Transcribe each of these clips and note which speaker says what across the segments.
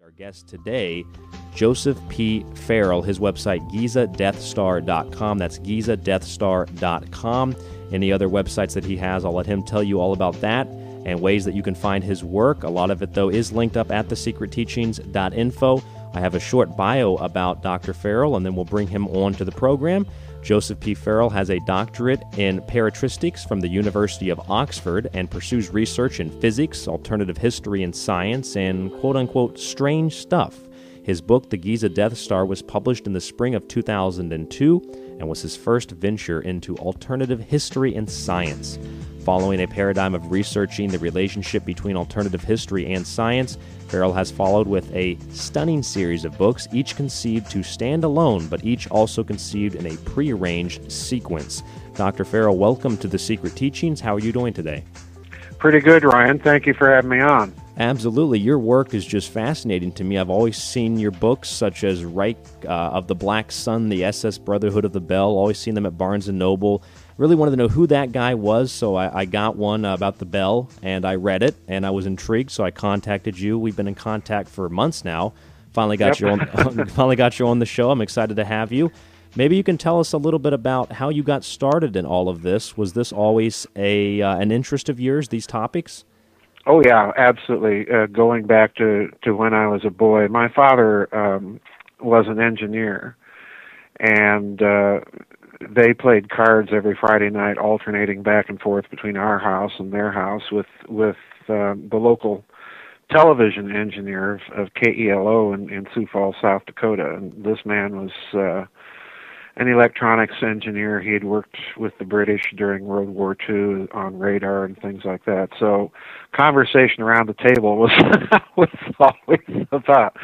Speaker 1: Our guest today, Joseph P. Farrell, his website, GizaDeathStar.com. That's GizaDeathStar.com. Any other websites that he has, I'll let him tell you all about that and ways that you can find his work. A lot of it, though, is linked up at thesecretteachings.info. I have a short bio about Dr. Farrell, and then we'll bring him on to the program. Joseph P. Farrell has a doctorate in paratristics from the University of Oxford and pursues research in physics, alternative history, and science, and quote-unquote strange stuff. His book, The Giza Death Star, was published in the spring of 2002 and was his first venture into alternative history and science. Following a paradigm of researching the relationship between alternative history and science, Farrell has followed with a stunning series of books, each conceived to stand alone, but each also conceived in a prearranged sequence. Dr. Farrell, welcome to The Secret Teachings. How are you doing today?
Speaker 2: Pretty good, Ryan. Thank you for having me on.
Speaker 1: Absolutely. Your work is just fascinating to me. I've always seen your books, such as Reich of the Black Sun, the SS Brotherhood of the Bell, always seen them at Barnes & Noble. Really wanted to know who that guy was, so I got one about the bell, and I read it, and I was intrigued, so I contacted you. We've been in contact for months now. Finally got you on the show. I'm excited to have you. Maybe you can tell us a little bit about how you got started in all of this. Was this always an interest of yours, these topics?
Speaker 2: Oh, yeah, absolutely. Going back to when I was a boy, my father was an engineer, and they played cards every Friday night, alternating back and forth between our house and their house with the local television engineer of KELO in Sioux Falls, South Dakota. And this man was an electronics engineer. He had worked with the British during World War II on radar and things like that. So conversation around the table was always about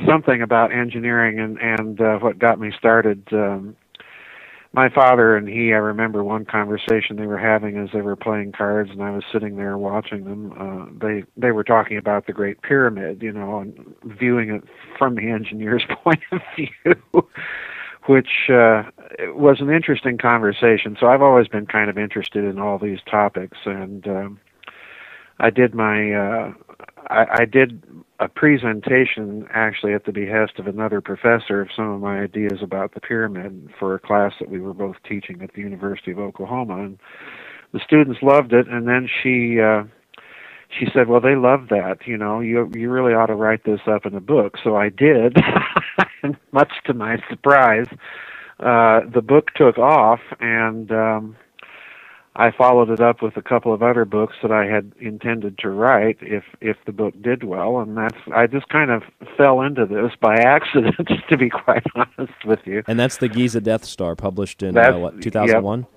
Speaker 2: something about engineering and what got me started. My father and he, I remember one conversation they were having as they were playing cards, and I was sitting there watching them. They were talking about the Great Pyramid, and viewing it from the engineer's point of view, which was an interesting conversation. So I've always been kind of interested in all these topics, and I did a presentation actually at the behest of another professor of some of my ideas about the pyramid for a class that we were both teaching at the University of Oklahoma, and the students loved it. And then she said, "Well, they love that. You really ought to write this up in a book." So I did, and much to my surprise, the book took off, and I followed it up with a couple of other books that I had intended to write if the book did well, and I just kind of fell into this by accident, to be quite honest with you.
Speaker 1: And that's the Giza Death Star, published in 2001?
Speaker 2: Yep.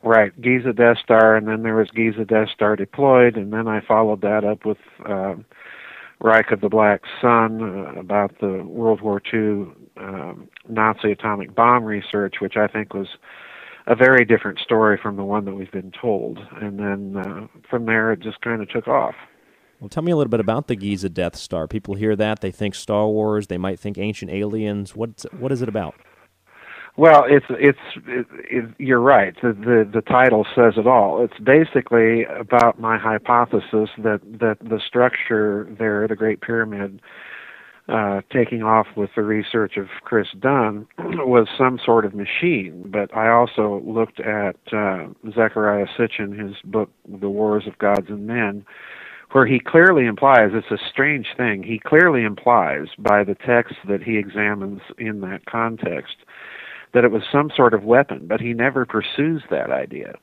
Speaker 2: Right, Giza Death Star, and then there was Giza Death Star Deployed, and then I followed that up with Reich of the Black Sun, about the World War II Nazi atomic bomb research, which I think was a very different story from the one that we've been told. And then from there, it just kind of took off.
Speaker 1: Well, tell me a little bit about the Giza Death Star. People hear that, they think Star Wars, they might think ancient aliens. What is it about?
Speaker 2: Well, you're right. The title says it all. It's basically about my hypothesis that the structure there, the Great Pyramid, taking off with the research of Chris Dunn, was some sort of machine. But I also looked at Zecharia Sitchin, his book, The Wars of Gods and Men, where he clearly implies, it's a strange thing, he clearly implies by the text that he examines in that context that it was some sort of weapon, but he never pursues that idea.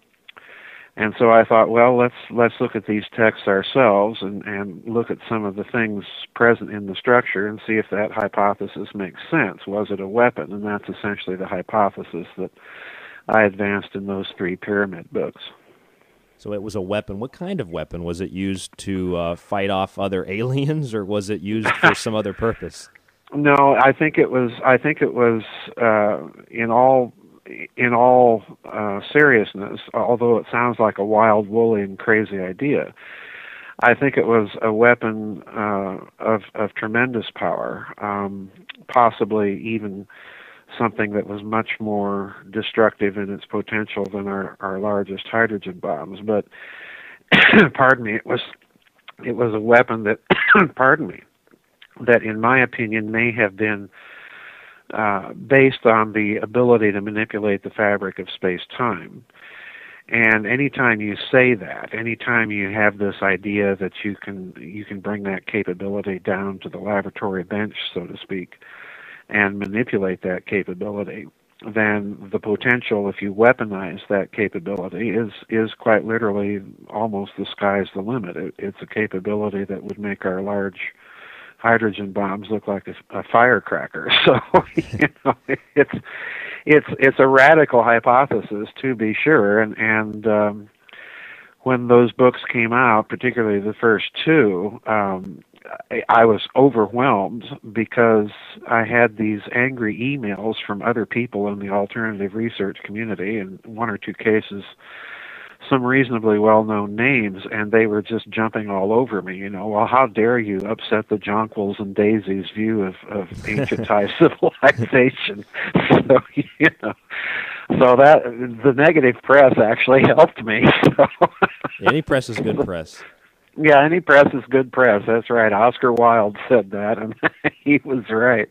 Speaker 2: And so I thought, well, let's look at these texts ourselves and look at some of the things present in the structure and see if that hypothesis makes sense. Was it a weapon? And that's essentially the hypothesis that I advanced in those three pyramid books.
Speaker 1: So it was a weapon. What kind of weapon? Was it used to fight off other aliens, or was it used for some other purpose?
Speaker 2: No, I think it was in all seriousness, although it sounds like a wild, woolly, and crazy idea, I think it was a weapon of tremendous power, possibly even something that was much more destructive in its potential than our largest hydrogen bombs. But, pardon me, it was a weapon that, pardon me, that, in my opinion, may have been based on the ability to manipulate the fabric of space-time. And anytime you say that, anytime you have this idea that you can bring that capability down to the laboratory bench, so to speak, and manipulate that capability, then the potential, if you weaponize that capability, is quite literally almost the sky's the limit. It's a capability that would make our large hydrogen bombs look like a firecracker. So it's a radical hypothesis, to be sure. And when those books came out, particularly the first two, I was overwhelmed because I had these angry emails from other people in the alternative research community, in one or two cases, some reasonably well-known names, and they were just jumping all over me. Well, how dare you upset the jonquils and daisies view of ancient Thai civilization? So that the negative press actually helped me. So.
Speaker 1: Any press is good press.
Speaker 2: Yeah, any press is good press. That's right. Oscar Wilde said that, and he was right.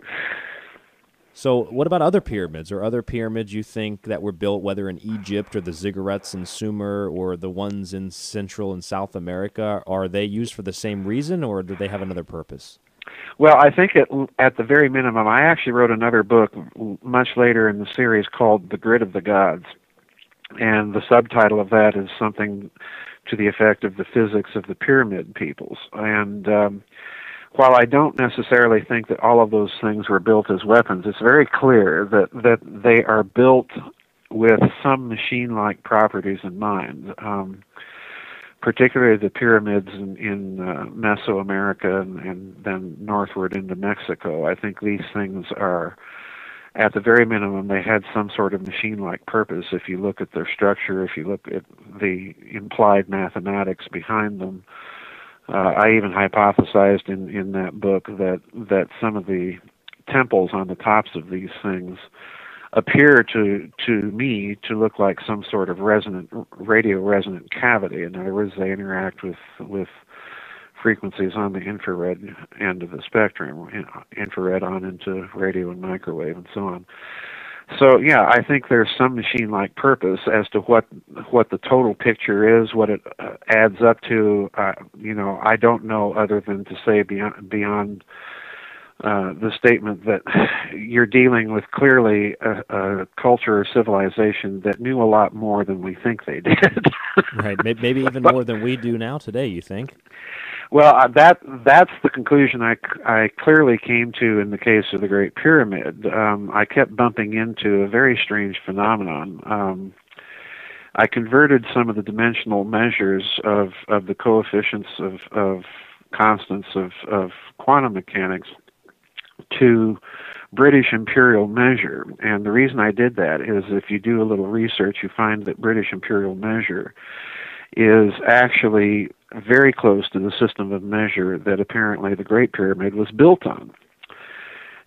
Speaker 1: So what about other pyramids, or other pyramids you think that were built, whether in Egypt or the ziggurats in Sumer or the ones in Central and South America? Are they used for the same reason, or do they have another purpose?
Speaker 2: Well, I think at the very minimum, I actually wrote another book much later in the series called The Grid of the Gods. And the subtitle of that is something to the effect of the physics of the pyramid peoples. And while I don't necessarily think that all of those things were built as weapons, it's very clear that they are built with some machine-like properties in mind. Particularly the pyramids in Mesoamerica and then northward into Mexico. I think these things are, at the very minimum, they had some sort of machine-like purpose. If you look at their structure, if you look at the implied mathematics behind them, I even hypothesized in that book that some of the temples on the tops of these things appear to me to look like some sort of radio resonant cavity. In other words, they interact with frequencies on the infrared end of the spectrum, infrared on into radio and microwave and so on. So yeah, I think there's some machine-like purpose. As to what the total picture is, what it adds up to, I don't know, other than to say beyond the statement that you're dealing with clearly a culture or civilization that knew a lot more than we think they did.
Speaker 1: Right, maybe even more than we do now today, you think?
Speaker 2: Well, that's the conclusion I clearly came to in the case of the Great Pyramid. I kept bumping into a very strange phenomenon. I converted some of the dimensional measures of the coefficients of constants of quantum mechanics to British imperial measure. And the reason I did that is, if you do a little research, you find that British imperial measure is actually very close to the system of measure that apparently the Great Pyramid was built on.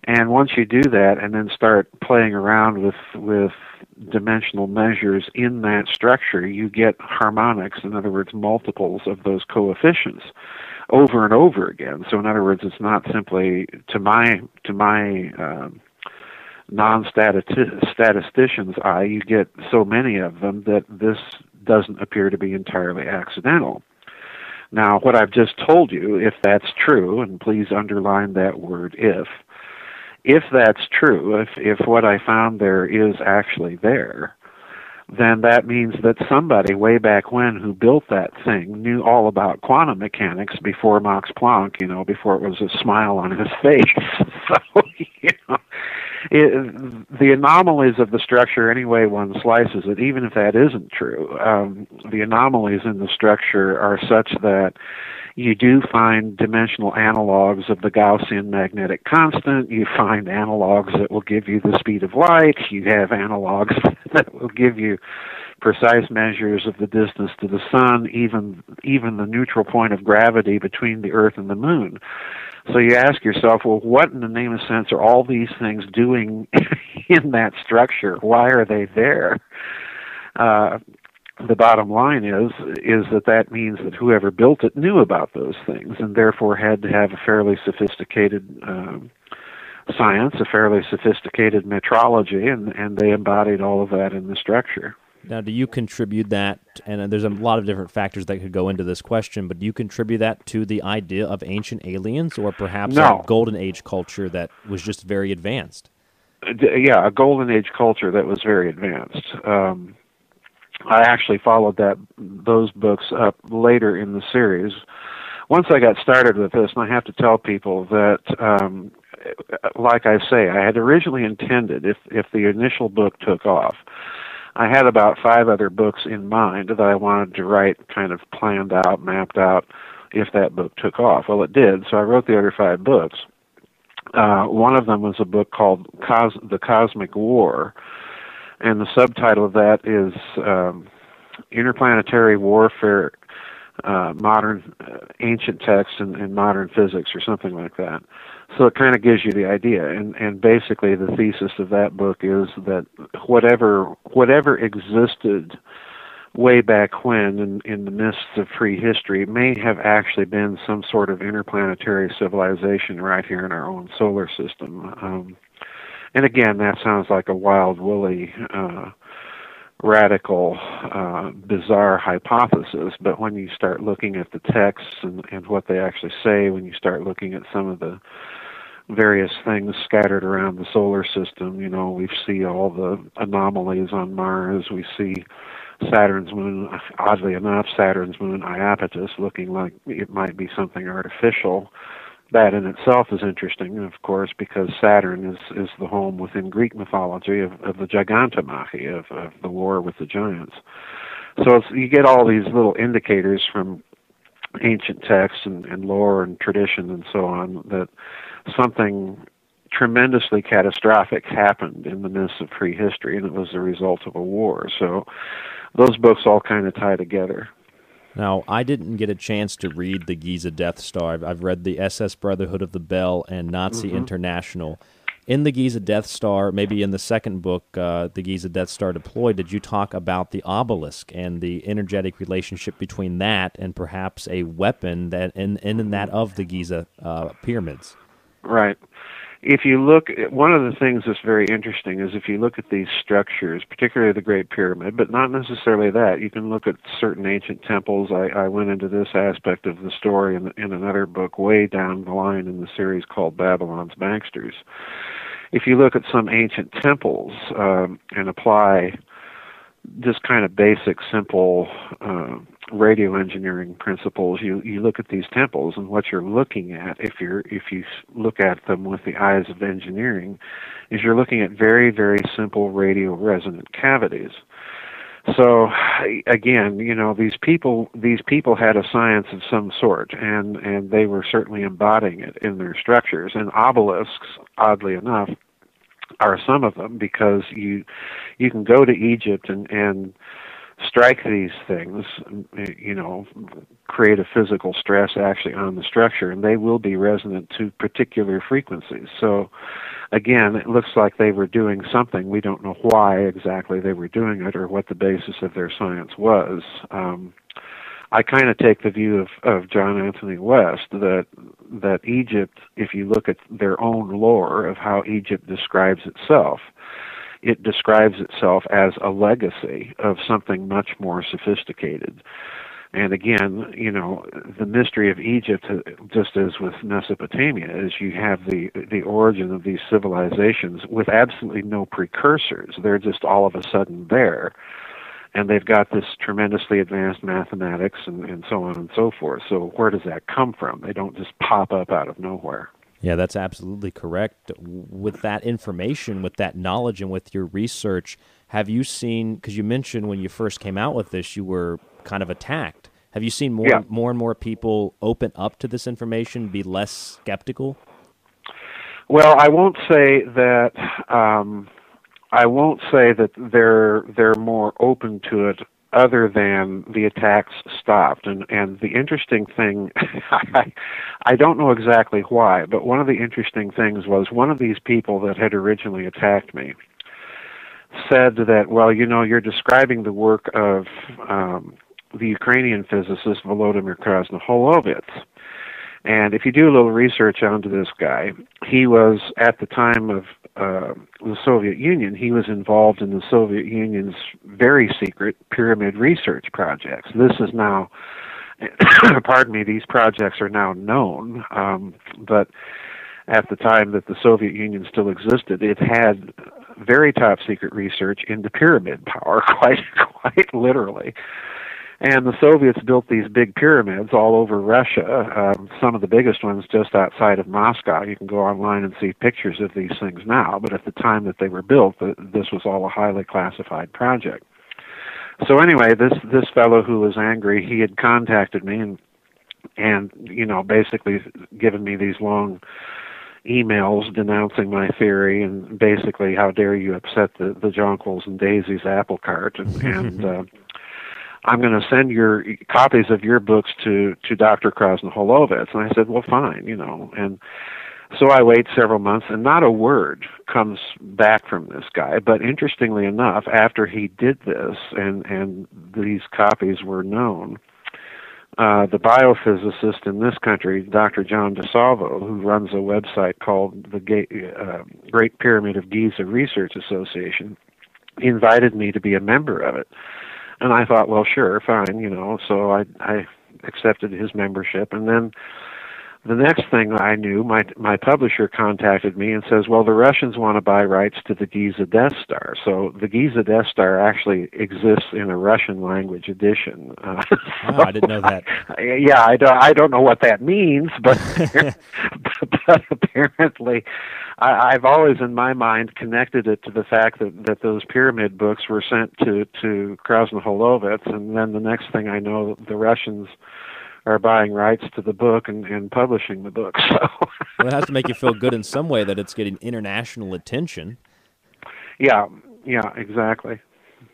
Speaker 2: And once you do that and then start playing around with dimensional measures in that structure, you get harmonics, in other words, multiples of those coefficients over and over again. So in other words, it's not simply, to my non-statistician's eye, you get so many of them that this doesn't appear to be entirely accidental. Now, what I've just told you, if that's true, and please underline that word if that's true, if what I found there is actually there, then that means that somebody way back when who built that thing knew all about quantum mechanics before Max Planck, before it was a smile on his face. So, the anomalies of the structure, any way one slices it, even if that isn't true, the anomalies in the structure are such that you do find dimensional analogs of the Gaussian magnetic constant. You find analogs that will give you the speed of light. You have analogs that will give you precise measures of the distance to the sun, even the neutral point of gravity between the Earth and the Moon. So you ask yourself, well, what in the name of sense are all these things doing in that structure? Why are they there? the bottom line is that means that whoever built it knew about those things, and therefore had to have a fairly sophisticated science, a fairly sophisticated metrology, and they embodied all of that in the structure.
Speaker 1: Now, do you contribute that, and there's a lot of different factors that could go into this question, but do you contribute that to the idea of ancient aliens, or perhaps
Speaker 2: No.
Speaker 1: a golden age culture that was just very advanced?
Speaker 2: Yeah, a golden age culture that was very advanced. I actually followed those books up later in the series. Once I got started with this, and I have to tell people that, like I say, I had originally intended, if the initial book took off, I had about 5 other books in mind that I wanted to write, kind of planned out, mapped out, if that book took off. Well, it did, so I wrote the other 5 books. One of them was a book called The Cosmic War, and the subtitle of that is Interplanetary Warfare, Modern Ancient Texts and Modern Physics, or something like that. So it kind of gives you the idea, and basically the thesis of that book is that whatever existed way back when in the mists of prehistory may have actually been some sort of interplanetary civilization right here in our own solar system. And again, that sounds like a wild, woolly, radical, bizarre hypothesis, but when you start looking at the texts and what they actually say, when you start looking at some of the various things scattered around the solar system, we see all the anomalies on Mars, we see Saturn's moon, oddly enough, Saturn's moon Iapetus, looking like it might be something artificial. That in itself is interesting, of course, because Saturn is the home within Greek mythology of the Gigantomachy, of the war with the giants. So you get all these little indicators from ancient texts and lore and tradition and so on that something tremendously catastrophic happened in the midst of prehistory, and it was the result of a war. So those books all kind of tie together.
Speaker 1: Now, I didn't get a chance to read the Giza Death Star. I've read the SS Brotherhood of the Bell and Nazi International. In the Giza Death Star, maybe in the second book, the Giza Death Star Deployed, did you talk about the obelisk and the energetic relationship between that and perhaps a weapon that in that of the Giza pyramids?
Speaker 2: Right. If you look, one of the things that's very interesting is if you look at these structures, particularly the Great Pyramid, but not necessarily that, you can look at certain ancient temples. I went into this aspect of the story in another book way down the line in the series called Babylon's Banksters. If you look at some ancient temples and apply just kind of basic, simple radio engineering principles, you look at these temples, and what you're looking at, if you look at them with the eyes of engineering, is you're looking at very, very simple radio resonant cavities. So again, these people had a science of some sort, and they were certainly embodying it in their structures. And obelisks, oddly enough, are some of them, because you can go to Egypt and strike these things, create a physical stress actually on the structure, and they will be resonant to particular frequencies. So again, it looks like they were doing something. We don't know why exactly they were doing it or what the basis of their science was. I kind of take the view of John Anthony West that Egypt, if you look at their own lore of how Egypt describes itself, it describes itself as a legacy of something much more sophisticated. And again, the mystery of Egypt, just as with Mesopotamia, is you have the origin of these civilizations with absolutely no precursors. They're just all of a sudden there. And they've got this tremendously advanced mathematics and so on and so forth. So where does that come from? They don't just pop up out of nowhere.
Speaker 1: Yeah, that's absolutely correct. With that information, with that knowledge, and with your research, have you seen, because you mentioned when you first came out with this, you were kind of attacked. Have you seen more and more people open up to this information, be less skeptical?
Speaker 2: Well, I won't say that. I won't say that they're more open to it, other than the attacks stopped. And the interesting thing, I don't know exactly why, but one of the interesting things was one of these people that had originally attacked me said that, well, you're describing the work of the Ukrainian physicist Volodymyr Krasnoholovets. And if you do a little research onto this guy, he was, at the time of the Soviet Union, he was involved in the Soviet Union's very secret pyramid research projects. This is now, pardon me, these projects are now known, but at the time that the Soviet Union still existed, it had very top secret research into pyramid power, quite literally. And the Soviets built these big pyramids all over Russia, some of the biggest ones just outside of Moscow. You can go online and see pictures of these things now, but at the time that they were built, this was all a highly classified project. So anyway, this fellow who was angry, he had contacted me and basically given me these long emails denouncing my theory and basically, how dare you upset the jonquils and daisies apple cart, and I'm going to send your copies of your books to Dr. Krasnoholovets. And I said, well, fine, And so I wait several months, and not a word comes back from this guy. But interestingly enough, after he did this, and these copies were known, the biophysicist in this country, Dr. John DeSalvo, who runs a website called the Great Pyramid of Giza Research Association, invited me to be a member of it. And I thought, well, sure, fine, so I accepted his membership. And then the next thing I knew, my publisher contacted me and says, well, the Russians want to buy rights to the Giza Death Star. So the Giza Death Star actually exists in a Russian language edition.
Speaker 1: Wow, I didn't know that.
Speaker 2: Yeah, I don't know what that means, but, but apparently I've always in my mind connected it to the fact that those pyramid books were sent to Krasnoholovets, and then the next thing I know, the Russians are buying rights to the book and publishing the book. So
Speaker 1: well, it has to make you feel good in some way that it's getting international attention.
Speaker 2: Yeah, exactly.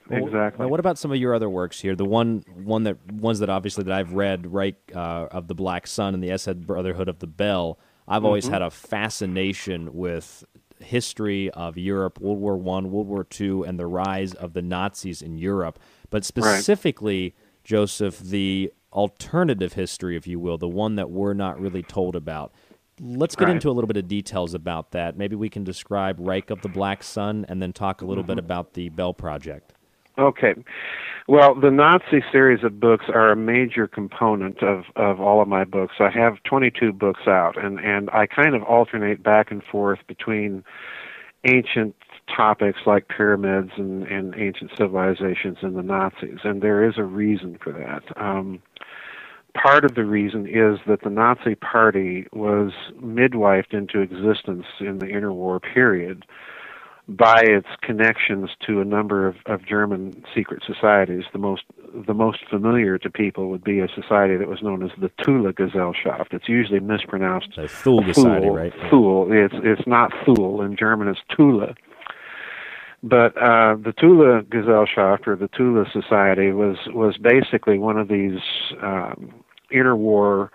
Speaker 1: Well,
Speaker 2: exactly.
Speaker 1: Now, what about some of your other works here? The ones that obviously that I've read, Reich of the Black Sun and the Esed Brotherhood of the Bell. I've always had a fascination with history of Europe, World War I, World War II, and the rise of the Nazis in Europe. But specifically, Joseph, the alternative history, if you will, the one that we're not really told about. Let's get into a little bit of details about that. Maybe we can describe Reich of the Black Sun and then talk a little bit about the Bell Project.
Speaker 2: Okay. Well, the Nazi series of books are a major component of all of my books. I have 22 books out, and I kind of alternate back and forth between ancient topics like pyramids and ancient civilizations and the Nazis, and there is a reason for that. Part of the reason is that the Nazi Party was midwifed into existence in the interwar period by its connections to a number of German secret societies. The most familiar to people would be a society that was known as the Thule Gesellschaft. It's usually mispronounced
Speaker 1: the Thule Society, right?
Speaker 2: Thule. It's not Thule. In German, it's Thule. But the Thule Gesellschaft, or the Thule Society, was basically one of these interwar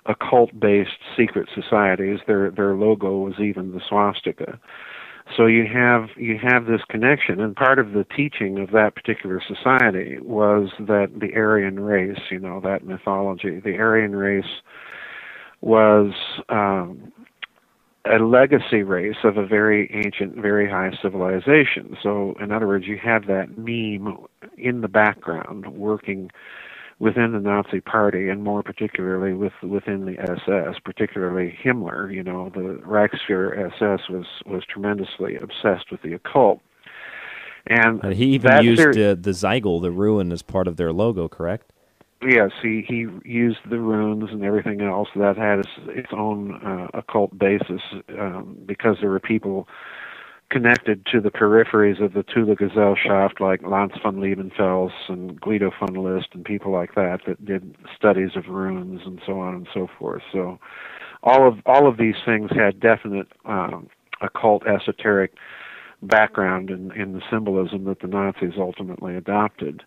Speaker 2: occult-based secret societies. Their logo was even the swastika. So you have this connection, and part of the teaching of that particular society was that the Aryan race, that mythology, the Aryan race was a legacy race of a very ancient, very high civilization. So, in other words, you have that meme in the background working within the Nazi Party, and more particularly within the SS, particularly Himmler. The Reichsfuhrer SS was tremendously obsessed with the occult. And
Speaker 1: he even used the Zeigel, the rune, as part of their logo, correct?
Speaker 2: Yes, he used the runes and everything else that had its own occult basis, because there were people connected to the peripheries of the Thule Gesellschaft, like Lanz von Liebenfels and Guido von List and people like that did studies of runes and so on and so forth. So all of these things had definite occult esoteric background in the symbolism that the Nazis ultimately adopted.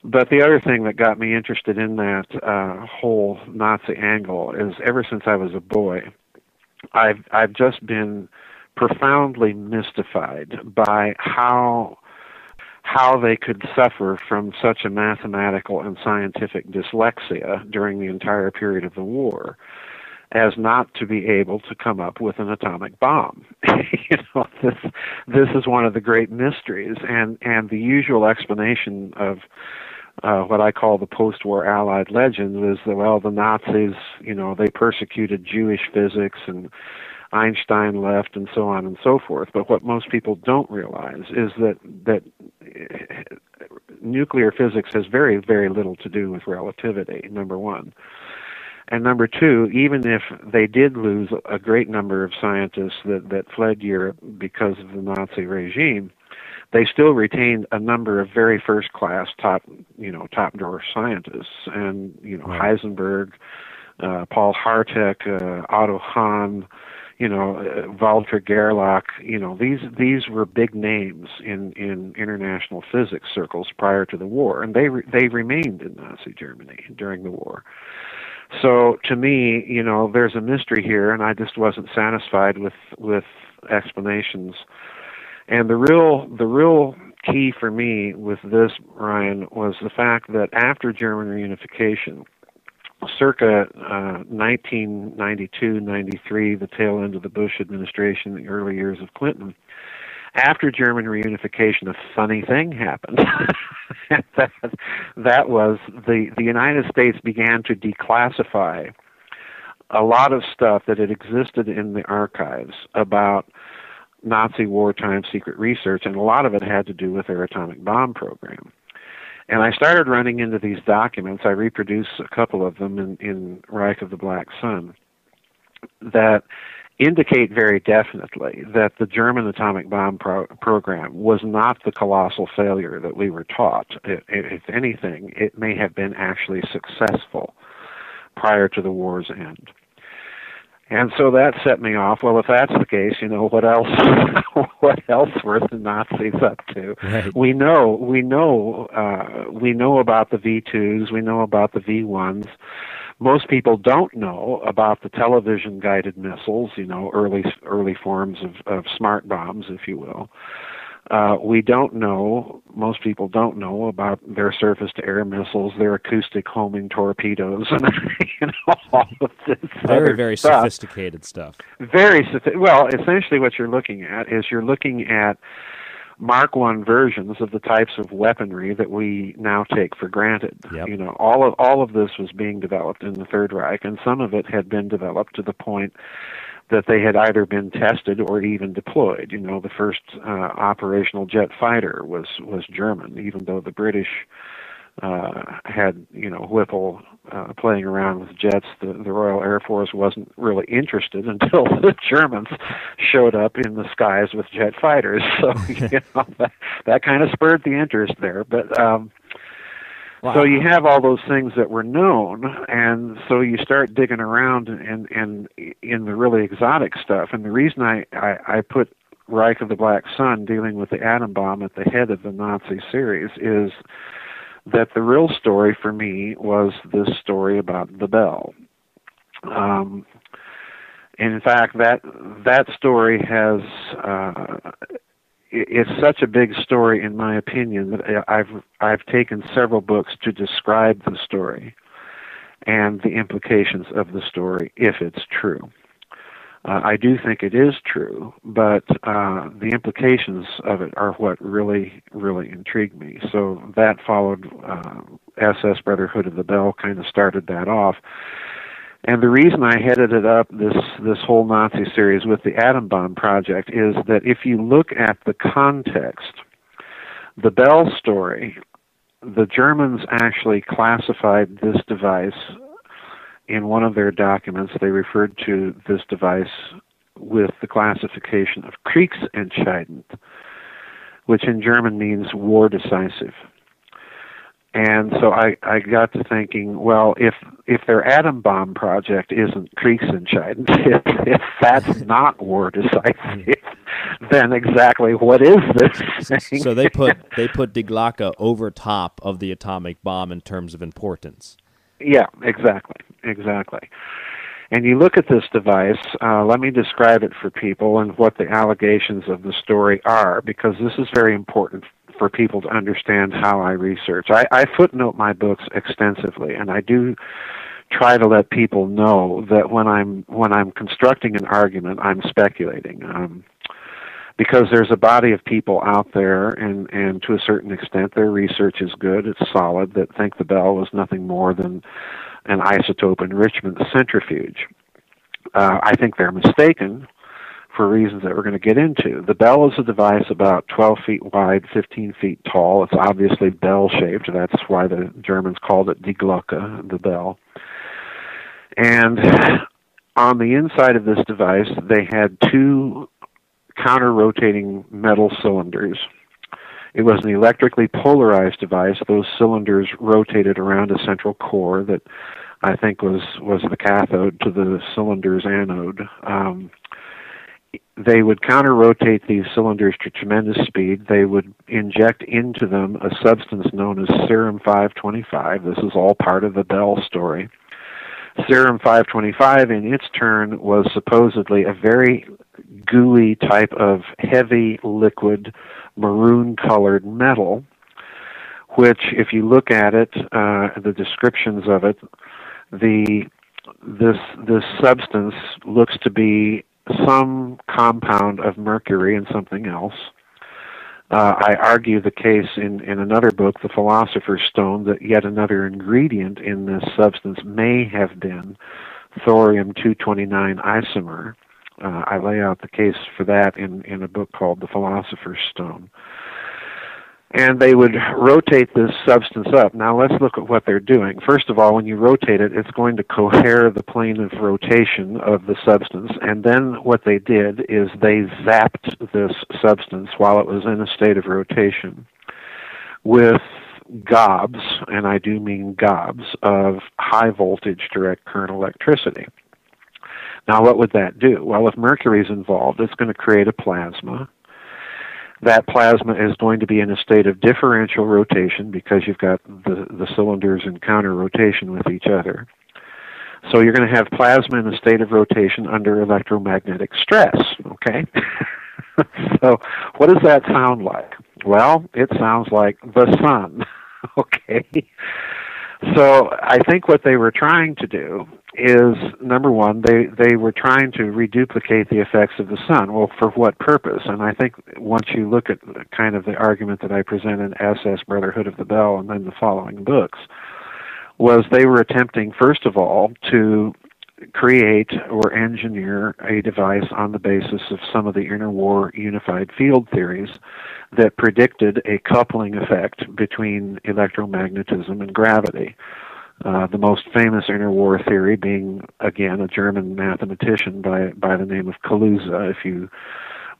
Speaker 2: But the other thing that got me interested in that whole Nazi angle is, ever since I was a boy, I've just been profoundly mystified by how they could suffer from such a mathematical and scientific dyslexia during the entire period of the war as not to be able to come up with an atomic bomb. This is one of the great mysteries, and the usual explanation of what I call the post-war Allied legend is that, well, the Nazis, they persecuted Jewish physics and Einstein left and so on and so forth. But what most people don't realize is that nuclear physics has very, very little to do with relativity, number one. And number two, even if they did lose a great number of scientists that fled Europe because of the Nazi regime, they still retained a number of very first-class top drawer scientists, and Heisenberg, Paul Hartek, Otto Hahn, Walter Gerlach. These were big names in international physics circles prior to the war, and they remained in Nazi Germany during the war. So to me, there's a mystery here, and I just wasn't satisfied with explanations. And the real key for me with this, Ryan, was the fact that after German reunification, circa 1992-93, the tail end of the Bush administration, the early years of Clinton, after German reunification, a funny thing happened. that was the United States began to declassify a lot of stuff that had existed in the archives about Nazi wartime secret research, and a lot of it had to do with their atomic bomb program. And I started running into these documents. I reproduce a couple of them in Reich of the Black Sun that indicate very definitely that the German atomic bomb program was not the colossal failure that we were taught. If anything, it may have been actually successful prior to the war's end. And so that set me off. Well, if that's the case, what else? What else were the Nazis up to?
Speaker 1: Right.
Speaker 2: We know about the V2s. We know about the V1s. Most people don't know about the television-guided missiles. Early forms of smart bombs, if you will. Most people don't know about their surface-to-air missiles, their acoustic homing torpedoes, and all of this
Speaker 1: very, very
Speaker 2: stuff.
Speaker 1: Sophisticated stuff.
Speaker 2: Well, essentially what you're looking at Mark I versions of the types of weaponry that we now take for granted.
Speaker 1: Yep.
Speaker 2: All of this was being developed in the Third Reich, and some of it had been developed to the point that they had either been tested or even deployed. The first operational jet fighter was German, even though the British had Whipple playing around with jets. The Royal Air Force wasn't really interested until the Germans showed up in the skies with jet fighters. So that kind of spurred the interest there. But wow. So you have all those things that were known, and so you start digging around and in the really exotic stuff. And the reason I put Reich of the Black Sun dealing with the atom bomb at the head of the Nazi series is that the real story for me was this story about the bell. And in fact, that story has it's such a big story, in my opinion, that I've taken several books to describe the story and the implications of the story if it's true. I do think it is true, but the implications of it are what really, really intrigued me. So that followed SS Brotherhood of the Bell, kind of started that off. And the reason I headed it up, this whole Nazi series with the atom bomb project, is that if you look at the context, the Bell story, the Germans actually classified this device in one of their documents. They referred to this device with the classification of Kriegsentscheidend, which in German means war decisive. And so I got to thinking, well, if their atom bomb project isn't Kriegsentscheidend, if that's not war decisive, then exactly what is this thing?
Speaker 1: So they put Die Glocke over top of the atomic bomb in terms of importance.
Speaker 2: Yeah, exactly. And you look at this device, let me describe it for people and what the allegations of the story are, because this is very important for people to understand how I research. I footnote my books extensively, and I do try to let people know that when I'm constructing an argument, I'm speculating. Because there's a body of people out there, and to a certain extent their research is good, it's solid, that think the bell was nothing more than an isotope enrichment centrifuge. I think they're mistaken for reasons that we're going to get into. The bell is a device about 12 feet wide, 15 feet tall. It's obviously bell-shaped. That's why the Germans called it die Glocke, the bell. And on the inside of this device, they had two counter-rotating metal cylinders. It was an electrically polarized device. Those cylinders rotated around a central core that I think was the cathode to the cylinder's anode. They would counter-rotate these cylinders to tremendous speed. They would inject into them a substance known as serum 525. This is all part of the Bell story. Serum 525, in its turn, was supposedly a very gooey type of heavy liquid maroon-colored metal, which, if you look at it, the descriptions of it, this substance looks to be some compound of mercury and something else. I argue the case in another book, The Philosopher's Stone, that yet another ingredient in this substance may have been thorium-229 isomer. I lay out the case for that in a book called The Philosopher's Stone. And they would rotate this substance up. Now let's look at what they're doing. First of all, when you rotate it, it's going to cohere the plane of rotation of the substance. And then what they did is they zapped this substance while it was in a state of rotation with gobs, and I do mean gobs, of high voltage direct current electricity. Now what would that do? Well, if mercury is involved, it's going to create a plasma. That plasma is going to be in a state of differential rotation because you've got the cylinders in counter rotation with each other. So you're going to have plasma in a state of rotation under electromagnetic stress, okay? So what does that sound like? Well, it sounds like the sun, okay? So I think what they were trying to do is, number one, they were trying to reduplicate the effects of the sun. Well, for what purpose? And I think once you look at kind of the argument that I present in SS Brotherhood of the Bell and then the following books, was they were attempting, first of all, to create or engineer a device on the basis of some of the interwar unified field theories that predicted a coupling effect between electromagnetism and gravity. The most famous interwar theory being, again, a German mathematician by the name of Kaluza. If you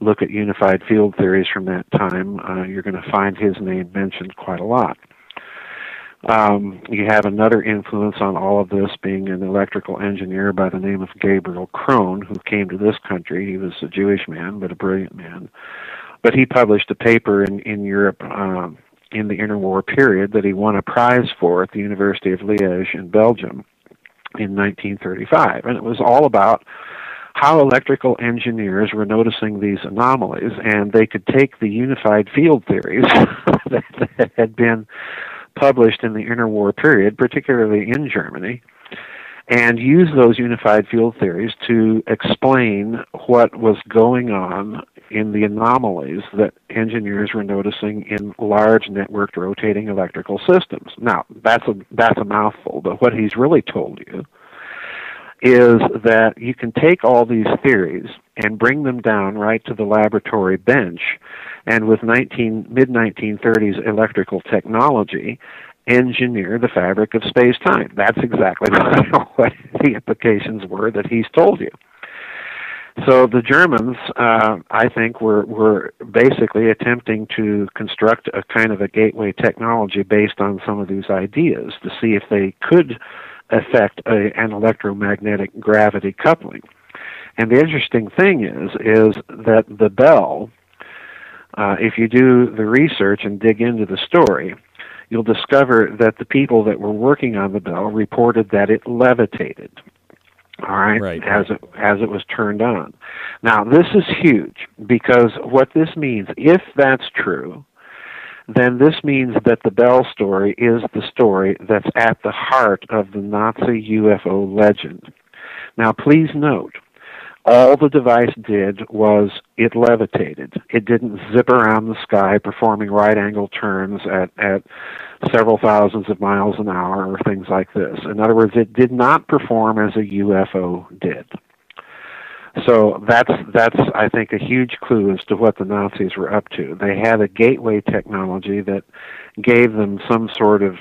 Speaker 2: look at unified field theories from that time, you're going to find his name mentioned quite a lot. You have another influence on all of this being an electrical engineer by the name of Gabriel Krohn, who came to this country. He was a Jewish man, but a brilliant man. But he published a paper in Europe in the interwar period that he won a prize for at the University of Liège in Belgium in 1935. And it was all about how electrical engineers were noticing these anomalies, and they could take the unified field theories that had been published in the interwar period, particularly in Germany, and use those unified field theories to explain what was going on in the anomalies that engineers were noticing in large networked rotating electrical systems. Now, that's a mouthful, but what he's really told you is that you can take all these theories and bring them down right to the laboratory bench, and with mid-1930s electrical technology, engineer the fabric of space-time. That's exactly what the implications were that he's told you. So the Germans, I think, were basically attempting to construct a kind of a gateway technology based on some of these ideas to see if they could affect an electromagnetic gravity coupling. And the interesting thing is that the bell, if you do the research and dig into the story, you'll discover that the people that were working on the bell reported that it levitated. all right,
Speaker 1: Right.
Speaker 2: as it was turned on. Now, this is huge, because what this means, if that's true, then this means that the Bell story is the story that's at the heart of the Nazi UFO legend. Now, please note, all the device did was it levitated. It didn't zip around the sky performing right-angle turns at several thousands of miles an hour or things like this. In other words, it did not perform as a UFO did. So that's I think a huge clue as to what the Nazis were up to. They had a gateway technology that gave them some sort of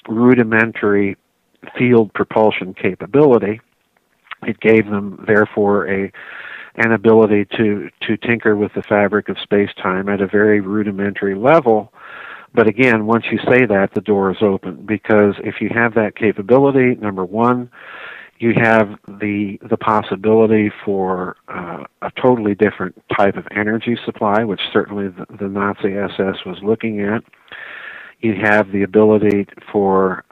Speaker 2: rudimentary field propulsion capability. It gave them, therefore, an ability to tinker with the fabric of space-time at a very rudimentary level. But again, once you say that, the door is open, because if you have that capability, number one, you have the possibility for a totally different type of energy supply, which certainly the Nazi SS was looking at. You have the ability for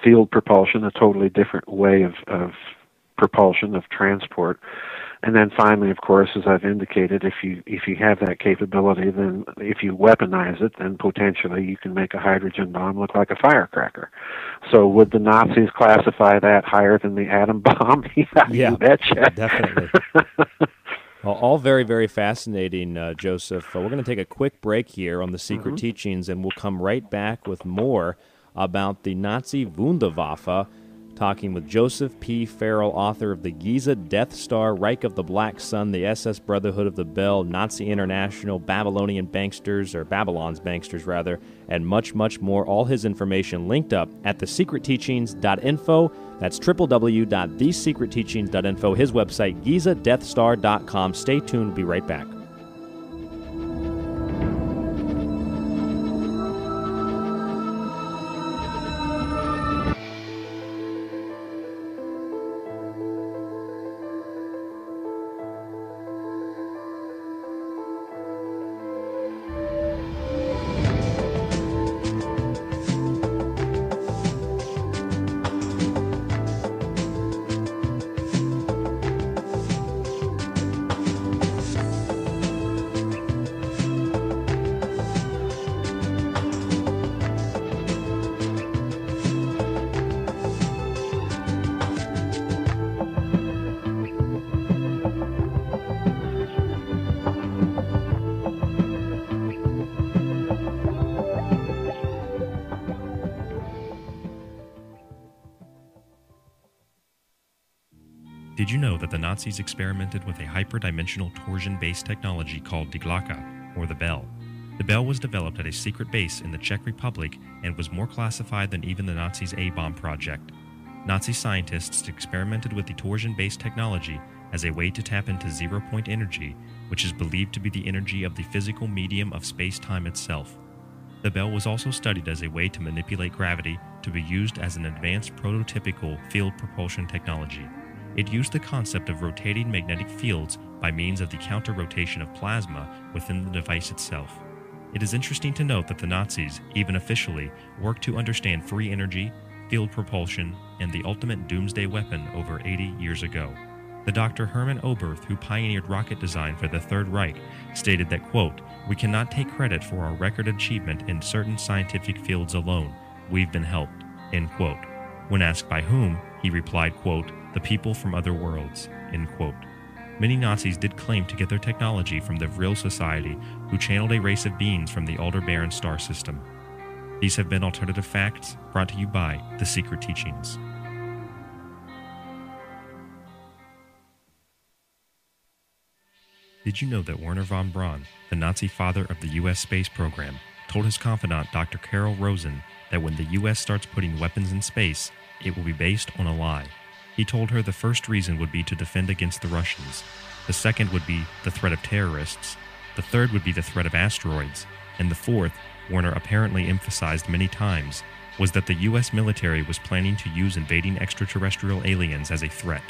Speaker 2: field propulsion, a totally different way of propulsion, of transport. And then finally, of course, as I've indicated, if you have that capability, then if you weaponize it, then potentially you can make a hydrogen bomb look like a firecracker. So would the Nazis classify that higher than the atom bomb?
Speaker 1: Yeah,
Speaker 2: you betcha.
Speaker 1: Definitely. Well, all very, very fascinating, Joseph. We're going to take a quick break here on the Secret Teachings, and we'll come right back with more about the Nazi Wunderwaffe, talking with Joseph P. Farrell, author of the Giza Death Star, Reich of the Black Sun, the SS Brotherhood of the Bell, Nazi International, Babylonian Banksters, or Babylon's Banksters rather, and much, much more. All his information linked up at thesecretteachings.info. That's www.thesecretteachings.info. His website, GizaDeathStar.com. Stay tuned. We'll be right back.
Speaker 3: Did you know that the Nazis experimented with a hyperdimensional torsion-based technology called Die Glocke, or the Bell? The Bell was developed at a secret base in the Czech Republic and was more classified than even the Nazis' A-bomb project. Nazi scientists experimented with the torsion-based technology as a way to tap into zero-point energy, which is believed to be the energy of the physical medium of space-time itself. The Bell was also studied as a way to manipulate gravity to be used as an advanced prototypical field propulsion technology. It used the concept of rotating magnetic fields by means of the counter-rotation of plasma within the device itself. It is interesting to note that the Nazis, even officially, worked to understand free energy, field propulsion, and the ultimate doomsday weapon over 80 years ago. The Dr. Hermann Oberth, who pioneered rocket design for the Third Reich, stated that, quote, "We cannot take credit for our record achievement in certain scientific fields alone. We've been helped," end quote. When asked by whom, he replied, quote, "The people from other worlds," end quote. Many Nazis did claim to get their technology from the Vril Society, who channeled a race of beings from the Aldebaran star system. These have been alternative facts brought to you by The Secret Teachings. Did you know that Werner von Braun, the Nazi father of the U.S. space program, told his confidant Dr. Carol Rosen that when the U.S. starts putting weapons in space, it will be based on a lie? He told her the first reason would be to defend against the Russians. The second would be the threat of terrorists. The third would be the threat of asteroids. And the fourth, Werner apparently emphasized many times, was that the U.S. military was planning to use invading extraterrestrial aliens as a threat.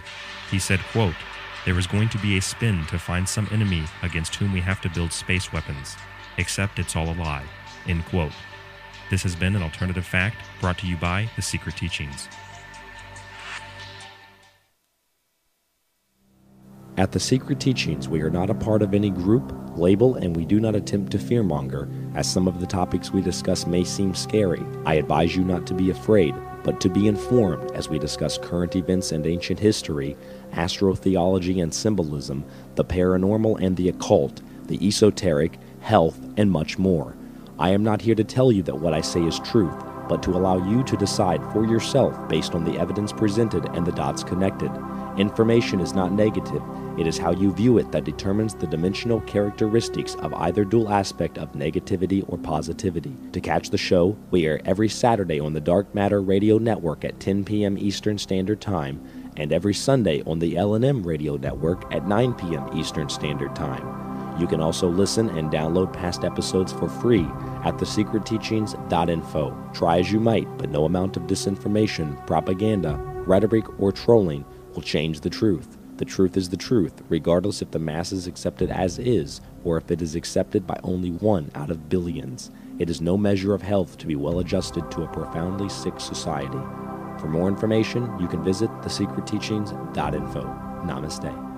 Speaker 3: He said, quote, "There is going to be a spin to find some enemy against whom we have to build space weapons, except it's all a lie," end quote. This has been an alternative fact brought to you by The Secret Teachings.
Speaker 1: At The Secret Teachings, we are not a part of any group, label, and we do not attempt to fearmonger, as some of the topics we discuss may seem scary. I advise you not to be afraid, but to be informed as we discuss current events and ancient history, astrotheology and symbolism, the paranormal and the occult, the esoteric, health, and much more. I am not here to tell you that what I say is truth, but to allow you to decide for yourself based on the evidence presented and the dots connected. Information is not negative. It is how you view it that determines the dimensional characteristics of either dual aspect of negativity or positivity. To catch the show, we air every Saturday on the Dark Matter Radio Network at 10 p.m. Eastern Standard Time and every Sunday on the L&M Radio Network at 9 p.m. Eastern Standard Time. You can also listen and download past episodes for free at thesecretteachings.info. Try as you might, but no amount of disinformation, propaganda, rhetoric, or trolling will change the truth. The truth is the truth, regardless if the masses accept it as is, or if it is accepted by only one out of billions. It is no measure of health to be well adjusted to a profoundly sick society. For more information, you can visit thesecretteachings.info. Namaste.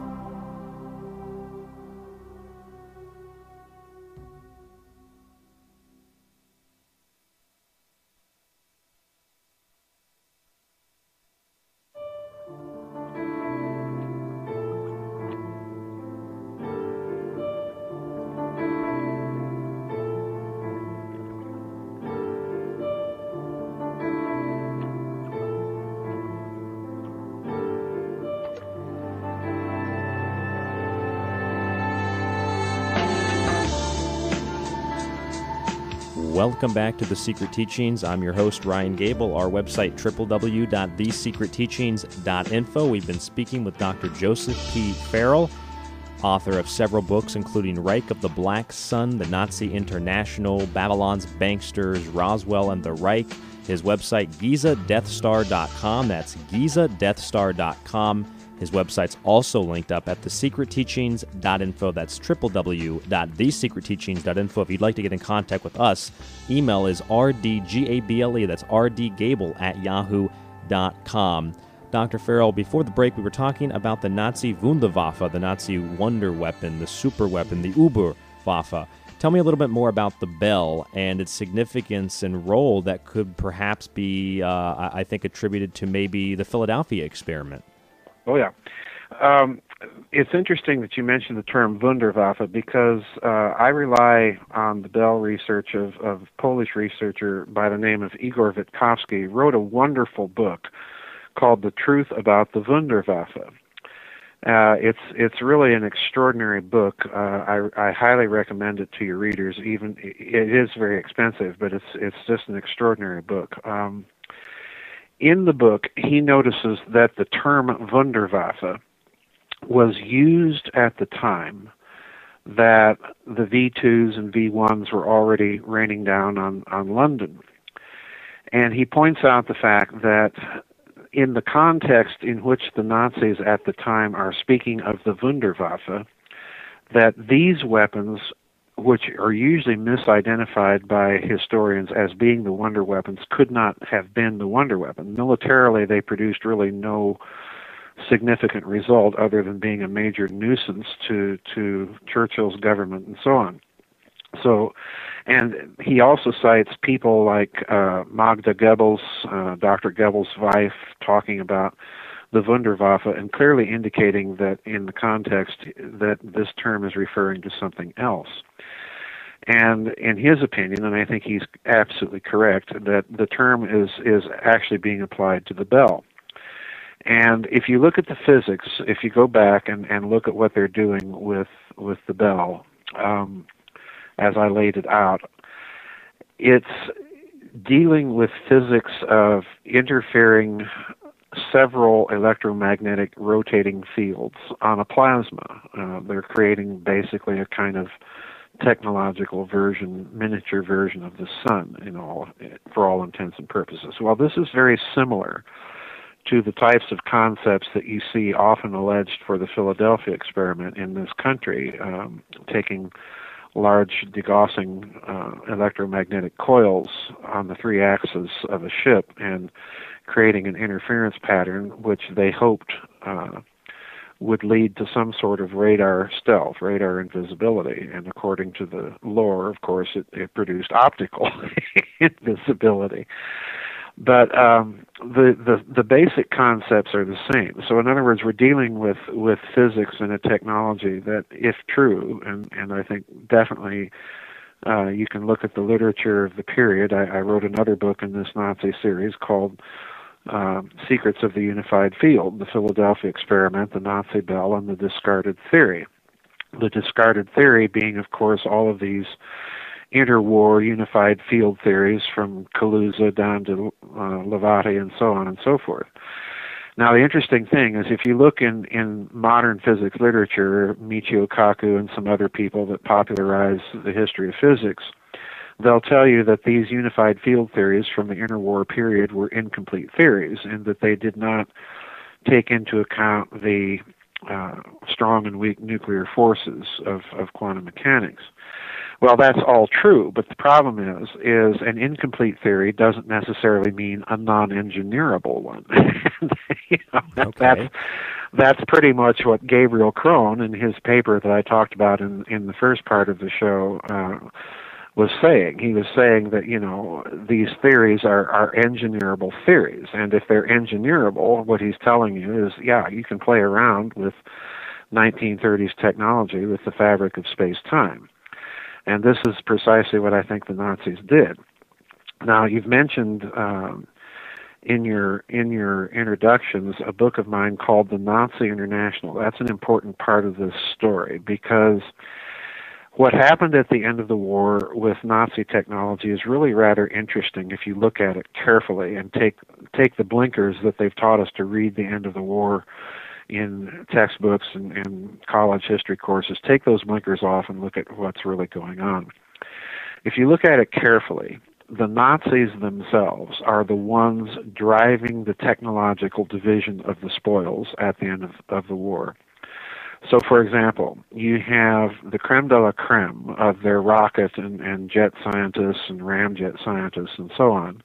Speaker 1: Welcome back to The Secret Teachings. I'm your host, Ryan Gable. Our website, www.thesecretteachings.info. We've been speaking with Dr. Joseph P. Farrell, author of several books, including Reich of the Black Sun, The Nazi International, Babylon's Banksters, Roswell and the Reich. His website, GizaDeathStar.com. That's GizaDeathStar.com. His website's also linked up at thesecretteachings.info. That's www.thesecretteachings.info. If you'd like to get in contact with us, email is rdgable, that's rdgable@yahoo.com. Dr. Farrell, before the break, we were talking about the Nazi Wunderwaffe, the Nazi wonder weapon, the super weapon, the Uberwaffe. Tell me a little bit more about the bell and its significance and role that could perhaps be, I think, attributed to maybe the Philadelphia experiment.
Speaker 2: Oh, yeah. It's interesting that you mentioned the term Wunderwaffe because I rely on the Bell research of a Polish researcher by the name of Igor Witkowski, wrote a wonderful book called The Truth About the Wunderwaffe. It's really an extraordinary book. I highly recommend it to your readers. Even it is very expensive, but it's just an extraordinary book. In the book, he notices that the term Wunderwaffe was used at the time that the V2s and V1s were already raining down on London. And he points out the fact that in the context in which the Nazis at the time are speaking of the Wunderwaffe, that these weapons, which are usually misidentified by historians as being the wonder weapons, could not have been the wonder weapon. Militarily, they produced really no significant result other than being a major nuisance to Churchill's government and so on. So, and he also cites people like Magda Goebbels, Dr. Goebbels' wife, talking about the Wunderwaffe and clearly indicating that in the context that this term is referring to something else. And in his opinion, and I think he's absolutely correct, that the term is actually being applied to the bell. And if you look at the physics, if you go back and look at what they're doing with the bell, as I laid it out, it's dealing with physics of interfering several electromagnetic rotating fields on a plasma. They're creating basically a kind of technological version, miniature version of the sun, for all intents and purposes. Well, this is very similar to the types of concepts that you see often alleged for the Philadelphia experiment in this country, taking large degaussing electromagnetic coils on the three axes of a ship and creating an interference pattern which they hoped would lead to some sort of radar stealth, radar invisibility. And according to the lore, of course, it produced optical invisibility. But the basic concepts are the same. So in other words, we're dealing with physics and a technology that, if true, and I think definitely you can look at the literature of the period. I wrote another book in this Nazi series called Secrets of the Unified Field, the Philadelphia Experiment, the Nazi Bell, and the Discarded Theory. The discarded theory being, of course, all of these interwar unified field theories from Kaluza down to Levati and so on and so forth. Now, the interesting thing is if you look in modern physics literature, Michio Kaku and some other people that popularize the history of physics, they'll tell you that these unified field theories from the interwar period were incomplete theories and that they did not take into account the strong and weak nuclear forces of quantum mechanics. Well, that's all true, but the problem is an incomplete theory doesn't necessarily mean a non-engineerable one.
Speaker 1: Okay.
Speaker 2: That's pretty much what Gabriel Krohn, in his paper that I talked about in the first part of the show, was saying. He was saying that, these theories are engineerable theories, and if they're engineerable, what he's telling you is, yeah, you can play around with 1930s technology with the fabric of space-time. And this is precisely what I think the Nazis did. Now, you've mentioned in your introductions a book of mine called The Nazi International. That's an important part of this story because what happened at the end of the war with Nazi technology is really rather interesting if you look at it carefully and take the blinkers that they've taught us to read the end of the war in textbooks and college history courses. Take those blinkers off and look at what's really going on. If you look at it carefully, the Nazis themselves are the ones driving the technological division of the spoils at the end of the war. So, for example, you have the creme de la creme of their rocket and jet scientists and ramjet scientists and so on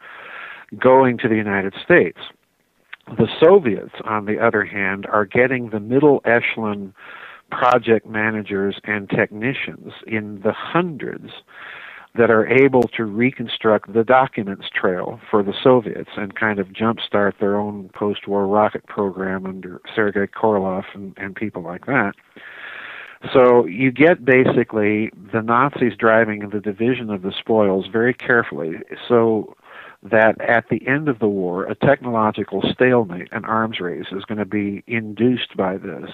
Speaker 2: going to the United States. The Soviets, on the other hand, are getting the middle echelon project managers and technicians in the hundreds that are able to reconstruct the documents trail for the Soviets and kind of jumpstart their own post-war rocket program under Sergei Korolev and people like that. So you get basically the Nazis driving the division of the spoils very carefully, so that at the end of the war, a technological stalemate, an arms race, is going to be induced by this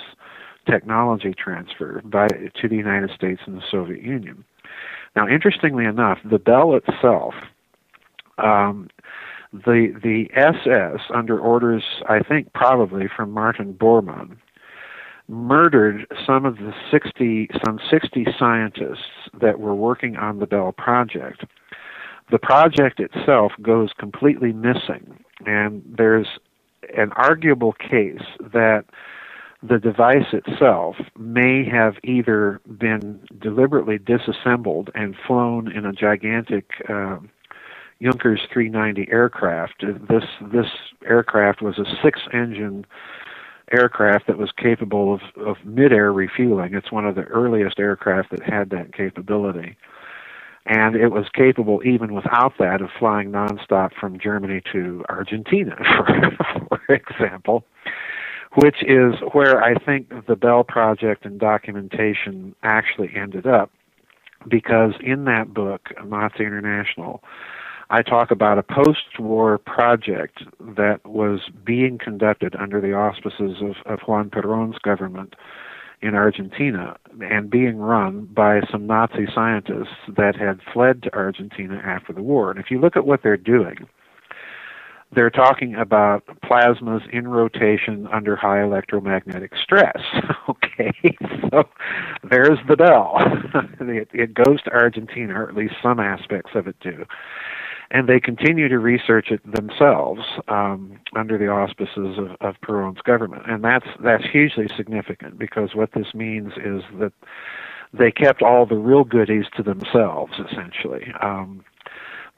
Speaker 2: technology transfer to the United States and the Soviet Union. Now, interestingly enough, the Bell itself, the SS, under orders, I think probably from Martin Bormann, murdered some 60 scientists that were working on the Bell project. The project itself goes completely missing, and there's an arguable case that the device itself may have either been deliberately disassembled and flown in a gigantic Junkers 390 aircraft. This aircraft was a 6-engine aircraft that was capable of mid-air refueling. It's one of the earliest aircraft that had that capability. And it was capable, even without that, of flying nonstop from Germany to Argentina, for example, which is where I think the Bell project and documentation actually ended up. Because in that book, Nazi International, I talk about a post-war project that was being conducted under the auspices of Juan Perón's government in Argentina and being run by some Nazi scientists that had fled to Argentina after the war. And if you look at what they're doing, they're talking about plasmas in rotation under high electromagnetic stress. Okay, so there's the Bell. It goes to Argentina, or at least some aspects of it do. And they continue to research it themselves under the auspices of Perón's government. And that's hugely significant, because what this means is that they kept all the real goodies to themselves, essentially.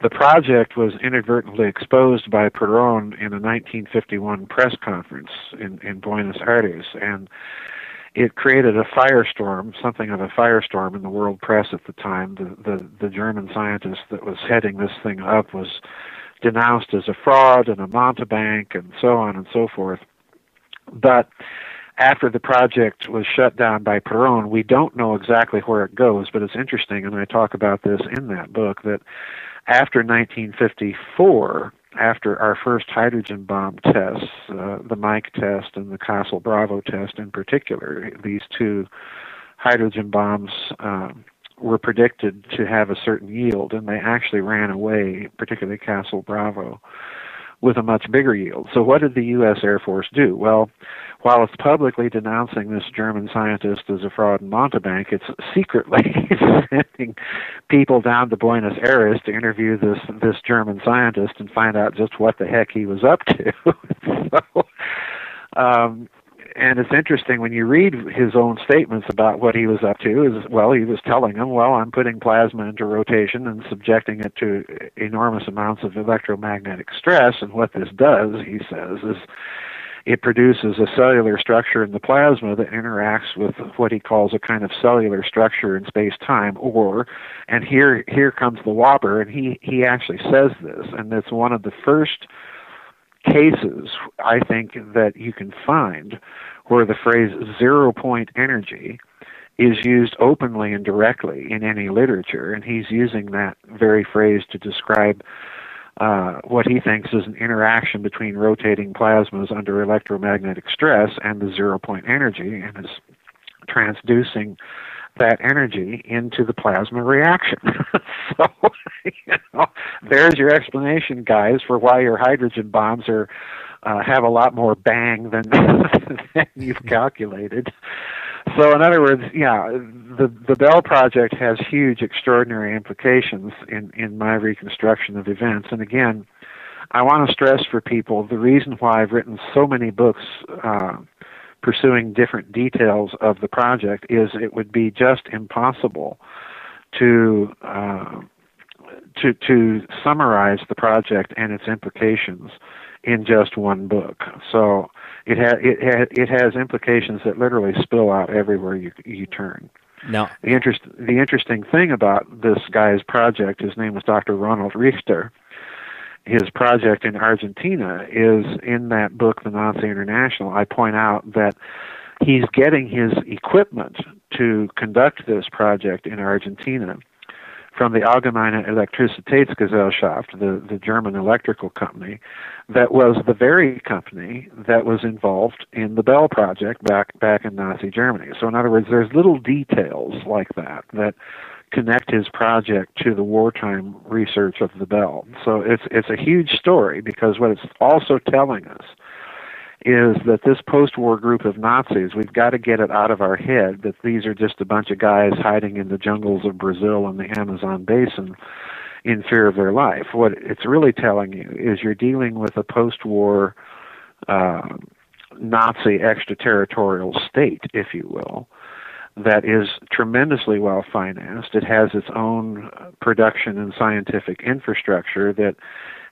Speaker 2: The project was inadvertently exposed by Perón in a 1951 press conference in Buenos Aires, and it created a firestorm, something of a firestorm in the world press at the time. The German scientist that was heading this thing up was denounced as a fraud and a mountebank and so on and so forth. But after the project was shut down by Perón, we don't know exactly where it goes, but it's interesting, and I talk about this in that book, that after 1954, after our first hydrogen bomb tests, the Mike test and the Castle Bravo test in particular, these two hydrogen bombs were predicted to have a certain yield, and they actually ran away, particularly Castle Bravo, with a much bigger yield. So what did the U.S. Air Force do? Well, while it's publicly denouncing this German scientist as a fraud and mountebank, it's secretly sending people down to Buenos Aires to interview this German scientist and find out just what the heck he was up to. And it's interesting when you read his own statements about what he was up to, he was telling them, well, I'm putting plasma into rotation and subjecting it to enormous amounts of electromagnetic stress, and what this does, he says, is it produces a cellular structure in the plasma that interacts with what he calls a kind of cellular structure in space-time, and here comes the whopper, and he actually says this, and it's one of the first cases, I think, that you can find where the phrase zero-point energy is used openly and directly in any literature, and he's using that very phrase to describe what he thinks is an interaction between rotating plasmas under electromagnetic stress and the zero-point energy, and is transducing that energy into the plasma reaction. So, there's your explanation, guys, for why your hydrogen bombs have a lot more bang than you've calculated. So, in other words, the Bell Project has huge, extraordinary implications in my reconstruction of events. And again, I want to stress for people the reason why I've written so many books pursuing different details of the project is it would be just impossible to summarize the project and its implications in just one book. So it has implications that literally spill out everywhere you turn.
Speaker 1: Now,
Speaker 2: the interesting thing about this guy's project, his name was Dr. Ronald Richter. His project in Argentina is in that book, The Nazi International. I point out that he's getting his equipment to conduct this project in Argentina from the Allgemeine Elektrizitätsgesellschaft, the German electrical company, that was the very company that was involved in the Bell Project back in Nazi Germany. So in other words, there's little details like that connect his project to the wartime research of the Bell. So it's a huge story, because what it's also telling us is that this post-war group of Nazis, we've got to get it out of our head that these are just a bunch of guys hiding in the jungles of Brazil and the Amazon basin in fear of their life. What it's really telling you is you're dealing with a post-war Nazi extraterritorial state, if you will, that is tremendously well financed. It has its own production and scientific infrastructure that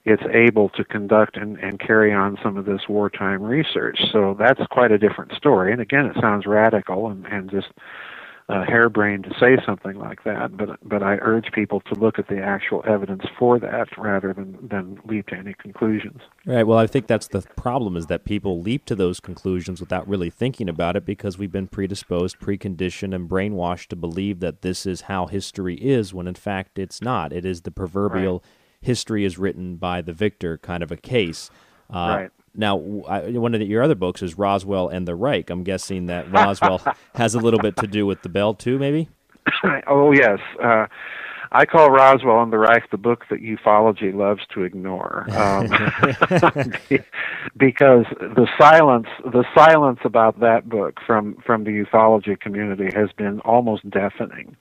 Speaker 2: it's able to conduct and carry on some of this wartime research. So that's quite a different story. And again, it sounds radical and just harebrained to say something like that, but I urge people to look at the actual evidence for that rather than leap to any conclusions.
Speaker 1: Right. Well, I think that's the problem, is that people leap to those conclusions without really thinking about it, because we've been predisposed, preconditioned, and brainwashed to believe that this is how history is, when in fact it's not. It is the proverbial history is written by the victor kind of a case.
Speaker 2: Right.
Speaker 1: Now, one of your other books is Roswell and the Reich. I'm guessing that Roswell has a little bit to do with the Bell, too, maybe?
Speaker 2: Oh, yes. I call Roswell and the Reich the book that ufology loves to ignore, because the silence about that book from the ufology community has been almost deafening.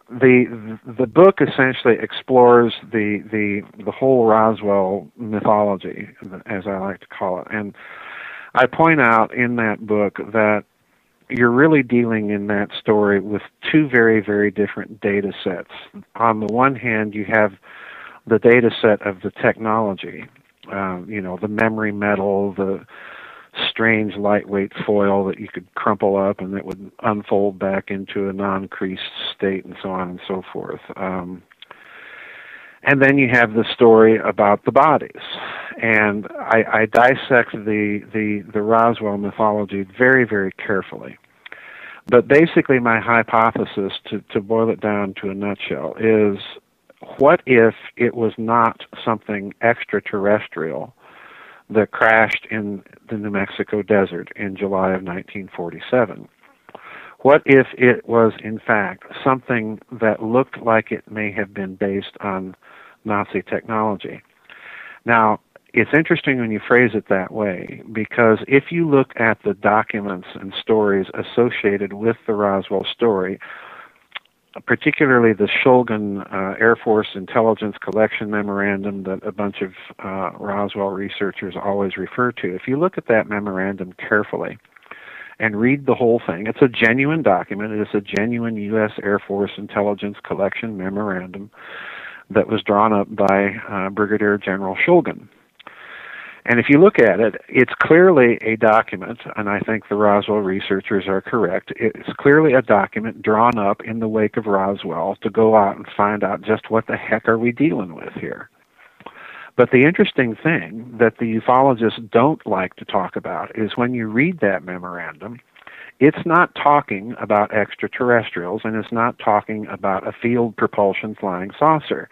Speaker 2: The book essentially explores the whole Roswell mythology, as I like to call it, and I point out in that book that you're really dealing in that story with two very, very different data sets. On the one hand, you have the data set of the technology, the memory metal, the strange lightweight foil that you could crumple up and it would unfold back into a non-creased state, and so on and so forth. And then you have the story about the bodies. And I dissect the Roswell mythology very, very carefully. But basically my hypothesis, to boil it down to a nutshell, is what if it was not something extraterrestrial that crashed in the New Mexico desert in July of 1947? What if it was, in fact, something that looked like it may have been based on Nazi technology? Now, it's interesting when you phrase it that way, because if you look at the documents and stories associated with the Roswell story, particularly the Shulgin Air Force Intelligence Collection Memorandum that a bunch of Roswell researchers always refer to, if you look at that memorandum carefully and read the whole thing, it's a genuine document. It is a genuine U.S. Air Force Intelligence Collection Memorandum that was drawn up by Brigadier General Shulgin. And if you look at it, it's clearly a document, and I think the Roswell researchers are correct. It's clearly a document drawn up in the wake of Roswell to go out and find out just what the heck are we dealing with here. But the interesting thing that the ufologists don't like to talk about is when you read that memorandum, it's not talking about extraterrestrials, and it's not talking about a field propulsion flying saucer.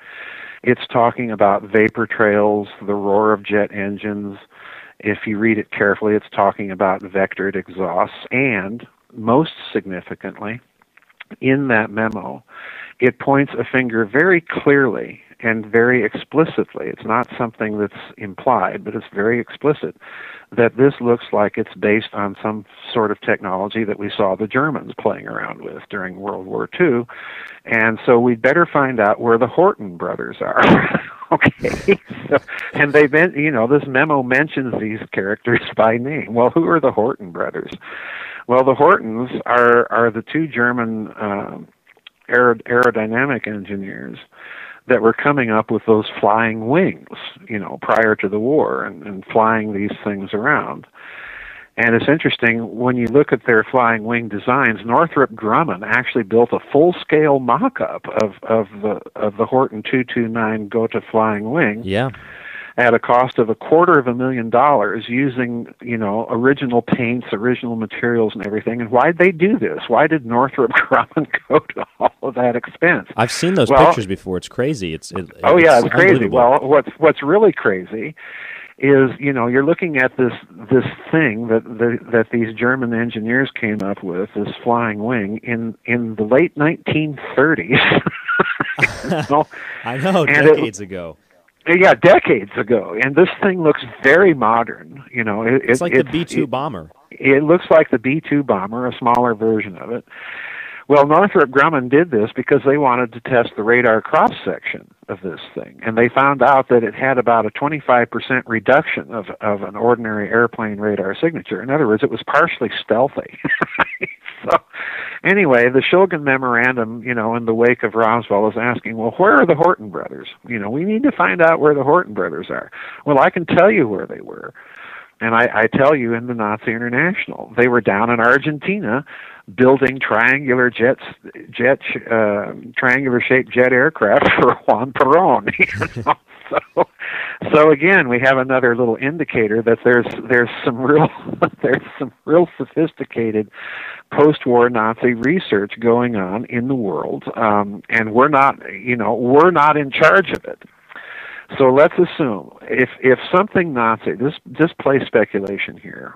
Speaker 2: It's talking about vapor trails, the roar of jet engines. If you read it carefully, it's talking about vectored exhausts. And most significantly, in that memo, it points a finger very clearly and very explicitly. It's not something that's implied, but it's very explicit, that this looks like it's based on some sort of technology that we saw the Germans playing around with during World War II. And so we'd better find out where the Horton brothers are. Okay. So, and they've been, this memo mentions these characters by name. Well, who are the Horton brothers? Well, the Hortons are the two German aerodynamic engineers that were coming up with those flying wings, prior to the war, and flying these things around. And it's interesting, when you look at their flying wing designs, Northrop Grumman actually built a full-scale mock-up of the Horton 229 Gotha flying wing.
Speaker 1: Yeah.
Speaker 2: At a cost of $250,000 using, original paints, original materials and everything. And why'd they do this? Why did Northrop Grumman go to all of that expense?
Speaker 1: I've seen those pictures before. It's crazy. It's
Speaker 2: crazy. Well, what's really crazy is, you're looking at this thing that these German engineers came up with, this flying wing, in the late 1930s.
Speaker 1: I know, decades ago.
Speaker 2: Yeah, decades ago, and this thing looks very modern.
Speaker 1: It's like the B-2 bomber.
Speaker 2: It looks like the B-2 bomber, a smaller version of it. Well, Northrop Grumman did this because they wanted to test the radar cross-section of this thing, and they found out that it had about a 25% reduction of an ordinary airplane radar signature. In other words, it was partially stealthy. So, anyway, the Shulgin Memorandum, in the wake of Roswell, is asking, well, where are the Horton brothers? We need to find out where the Horton brothers are. Well, I can tell you where they were. And I tell you, in the Nazi International, they were down in Argentina building triangular-shaped jet aircraft for Juan Perón. So again, we have another little indicator that there's some real sophisticated post-war Nazi research going on in the world, and we're not in charge of it. So let's assume if something Nazi, just play speculation here.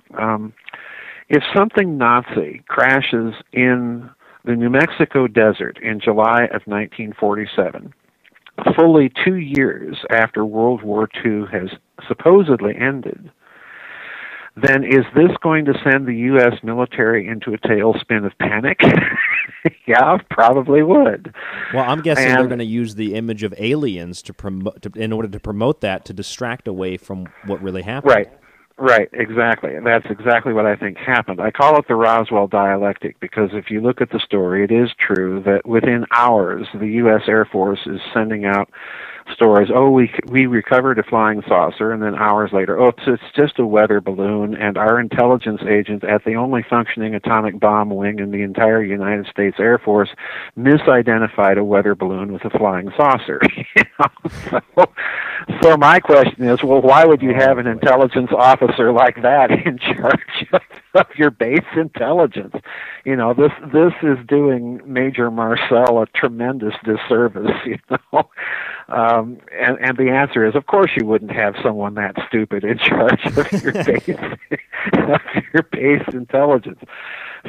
Speaker 2: If something Nazi crashes in the New Mexico desert in July of 1947, fully 2 years after World War II has supposedly ended, then is this going to send the U.S. military into a tailspin of panic? Yeah, probably would.
Speaker 1: Well, I'm guessing they're going to use the image of aliens in order to promote that, to distract away from what really happened.
Speaker 2: Right, exactly. That's exactly what I think happened. I call it the Roswell dialectic because if you look at the story, it is true that within hours, the U.S. Air Force is sending out stories. Oh, we recovered a flying saucer, and then hours later, oh, it's just a weather balloon, and our intelligence agent at the only functioning atomic bomb wing in the entire United States Air Force misidentified a weather balloon with a flying saucer. So my question is, well, why would you have an intelligence officer like that in charge of your base intelligence? This is doing Major Marcel a tremendous disservice, and the answer is, of course, you wouldn't have someone that stupid in charge of your base intelligence.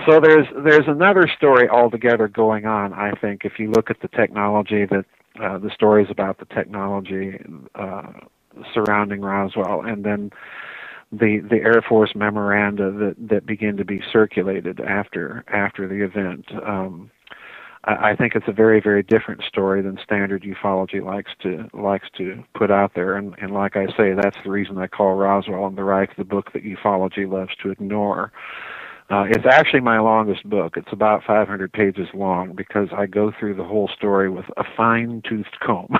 Speaker 2: So there's another story altogether going on. I think if you look at the technology that the stories about the technology surrounding Roswell, and then the Air Force memoranda that begin to be circulated after the event. I think it's a very, very different story than standard ufology likes to put out there, and like I say, that's the reason I call Roswell and the Reich the book that ufology loves to ignore. It's actually my longest book. It's about 500 pages long because I go through the whole story with a fine-toothed comb.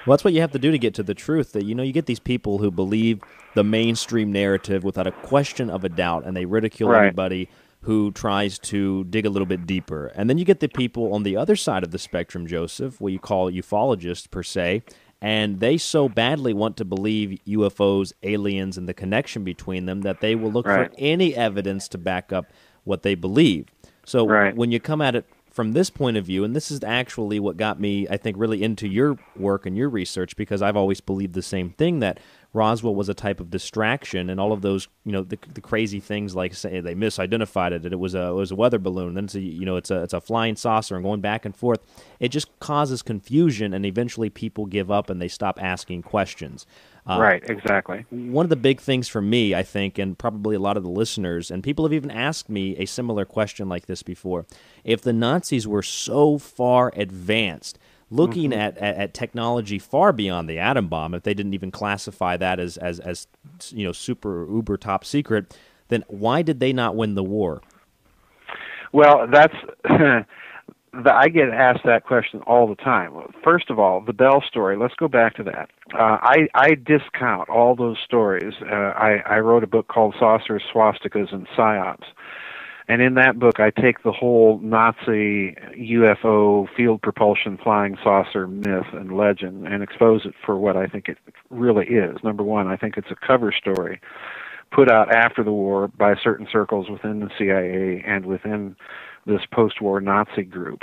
Speaker 1: Well, that's what you have to do to get to the truth. That you get these people who believe the mainstream narrative without a question of a doubt, and they ridicule anybody who tries to dig a little bit deeper. And then you get the people on the other side of the spectrum, Joseph, what you call ufologists per se, and they so badly want to believe UFOs, aliens, and the connection between them that they will look for any evidence to back up what they believe. So when you come at it from this point of view, and this is actually what got me, I think, really into your work and your research, because I've always believed the same thing, that Roswell was a type of distraction, and all of those, the crazy things like say they misidentified it, and it was a weather balloon, and then it's a flying saucer, and going back and forth. It just causes confusion, and eventually people give up and they stop asking questions.
Speaker 2: Right, exactly.
Speaker 1: One of the big things for me, I think, and probably a lot of the listeners, and people have even asked me a similar question like this before, if the Nazis were so far advanced, looking at technology far beyond the atom bomb, if they didn't even classify that as super uber top secret, then why did they not win the war?
Speaker 2: Well, that's I get asked that question all the time. First of all, the Bell story. Let's go back to that. I discount all those stories. I wrote a book called Saucers, Swastikas, and Psyops. And in that book, I take the whole Nazi UFO field propulsion flying saucer myth and legend and expose it for what I think it really is. Number one, I think it's a cover story put out after the war by certain circles within the CIA and within this post-war Nazi group.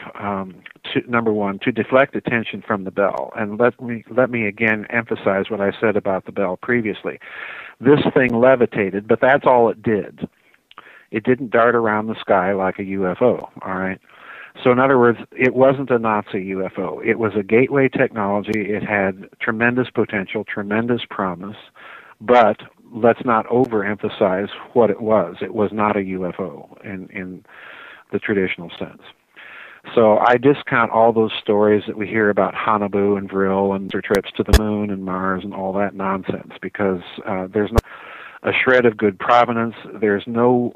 Speaker 2: Number one, to deflect attention from the Bell. And let me again emphasize what I said about the Bell previously. This thing levitated, but that's all it did. It didn't dart around the sky like a UFO, all right? So in other words, it wasn't a Nazi UFO. It was a gateway technology. It had tremendous potential, tremendous promise, but let's not overemphasize what it was. It was not a UFO in the traditional sense. So I discount all those stories that we hear about Hanabu and Vril and their trips to the moon and Mars and all that nonsense, because there's no a shred of good provenance. There's no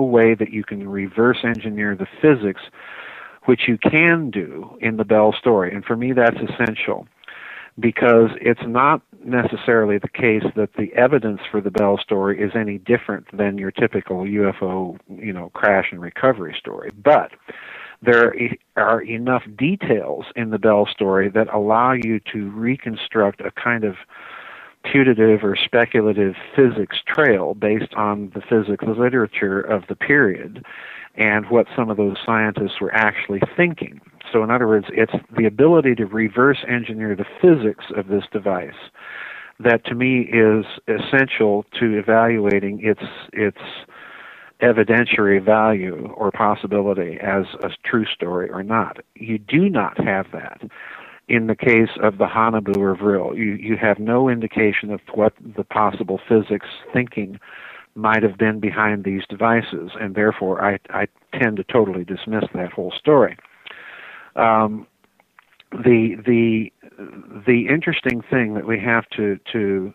Speaker 2: way that you can reverse engineer the physics, which you can do in the Bell story. And for me, that's essential, because it's not necessarily the case that the evidence for the Bell story is any different than your typical UFO, crash and recovery story. But there are enough details in the Bell story that allow you to reconstruct a kind of putative or speculative physics trail based on the physics literature of the period and what some of those scientists were actually thinking. So in other words, it's the ability to reverse engineer the physics of this device that to me is essential to evaluating its evidentiary value or possibility as a true story or not. You do not have that in the case of the Hanabu or Vril. You have no indication of what the possible physics thinking might have been behind these devices, and therefore I tend to totally dismiss that whole story. The interesting thing that we have to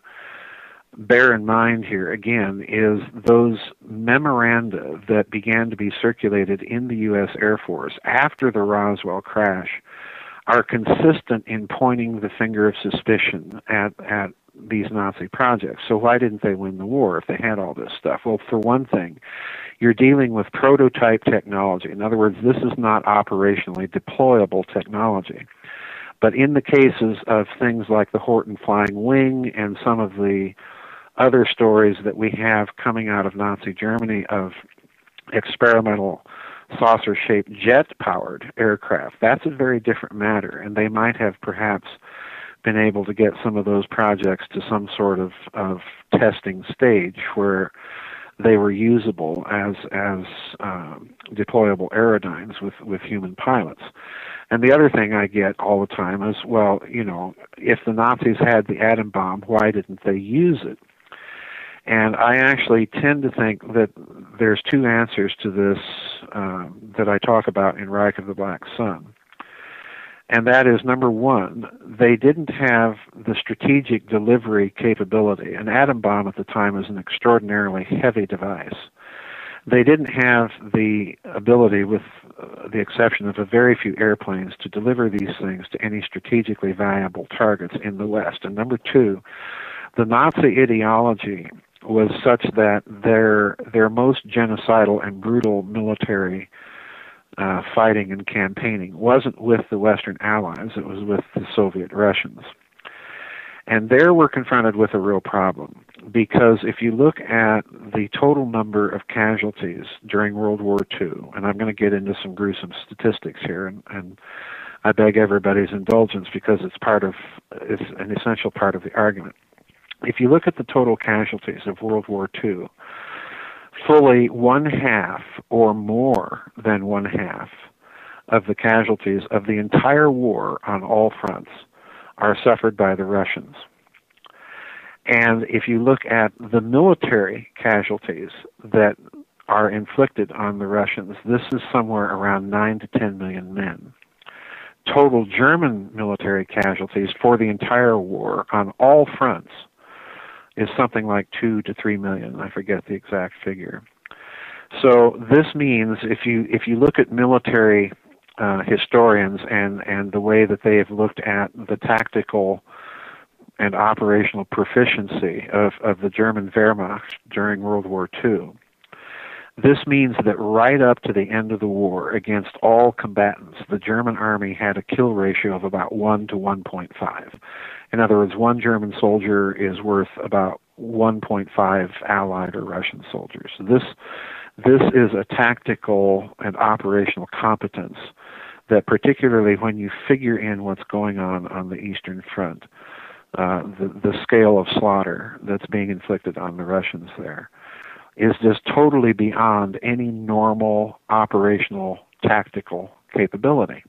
Speaker 2: bear in mind here, again, is those memoranda that began to be circulated in the U.S. Air Force after the Roswell crash are consistent in pointing the finger of suspicion at these Nazi projects. So why didn't they win the war if they had all this stuff? Well, for one thing, you're dealing with prototype technology. In other words, this is not operationally deployable technology. But in the cases of things like the Horten Flying Wing and some of the other stories that we have coming out of Nazi Germany of experimental saucer-shaped jet-powered aircraft, that's a very different matter, and they might have perhaps been able to get some of those projects to some sort of testing stage where they were usable as deployable aerodynes with human pilots. And the other thing I get all the time is, well, if the Nazis had the atom bomb, why didn't they use it? And I actually tend to think that there's two answers to this that I talk about in Reich of the Black Sun. And that is, number one, they didn't have the strategic delivery capability. An atom bomb at the time was an extraordinarily heavy device. They didn't have the ability, with the exception of a very few airplanes, to deliver these things to any strategically valuable targets in the West. And number two, the Nazi ideology was such that their most genocidal and brutal military fighting and campaigning wasn't with the Western Allies, it was with the Soviet Russians. And there we're confronted with a real problem, because if you look at the total number of casualties during World War II, and I'm going to get into some gruesome statistics here, and I beg everybody's indulgence because it's an essential part of the argument. If you look at the total casualties of World War II, fully one half or more than one half of the casualties of the entire war on all fronts are suffered by the Russians. And if you look at the military casualties that are inflicted on the Russians, this is somewhere around 9 to 10 million men. Total German military casualties for the entire war on all fronts is something like 2 to 3 million. I forget the exact figure. So this means if you look at military historians and the way that they have looked at the tactical and operational proficiency of the German Wehrmacht during World War II, this means that right up to the end of the war, against all combatants, the German army had a kill ratio of about 1 to 1.5. In other words, one German soldier is worth about 1.5 Allied or Russian soldiers. This is a tactical and operational competence that, particularly when you figure in what's going on the Eastern Front, the scale of slaughter that's being inflicted on the Russians there, is just totally beyond any normal operational tactical capability.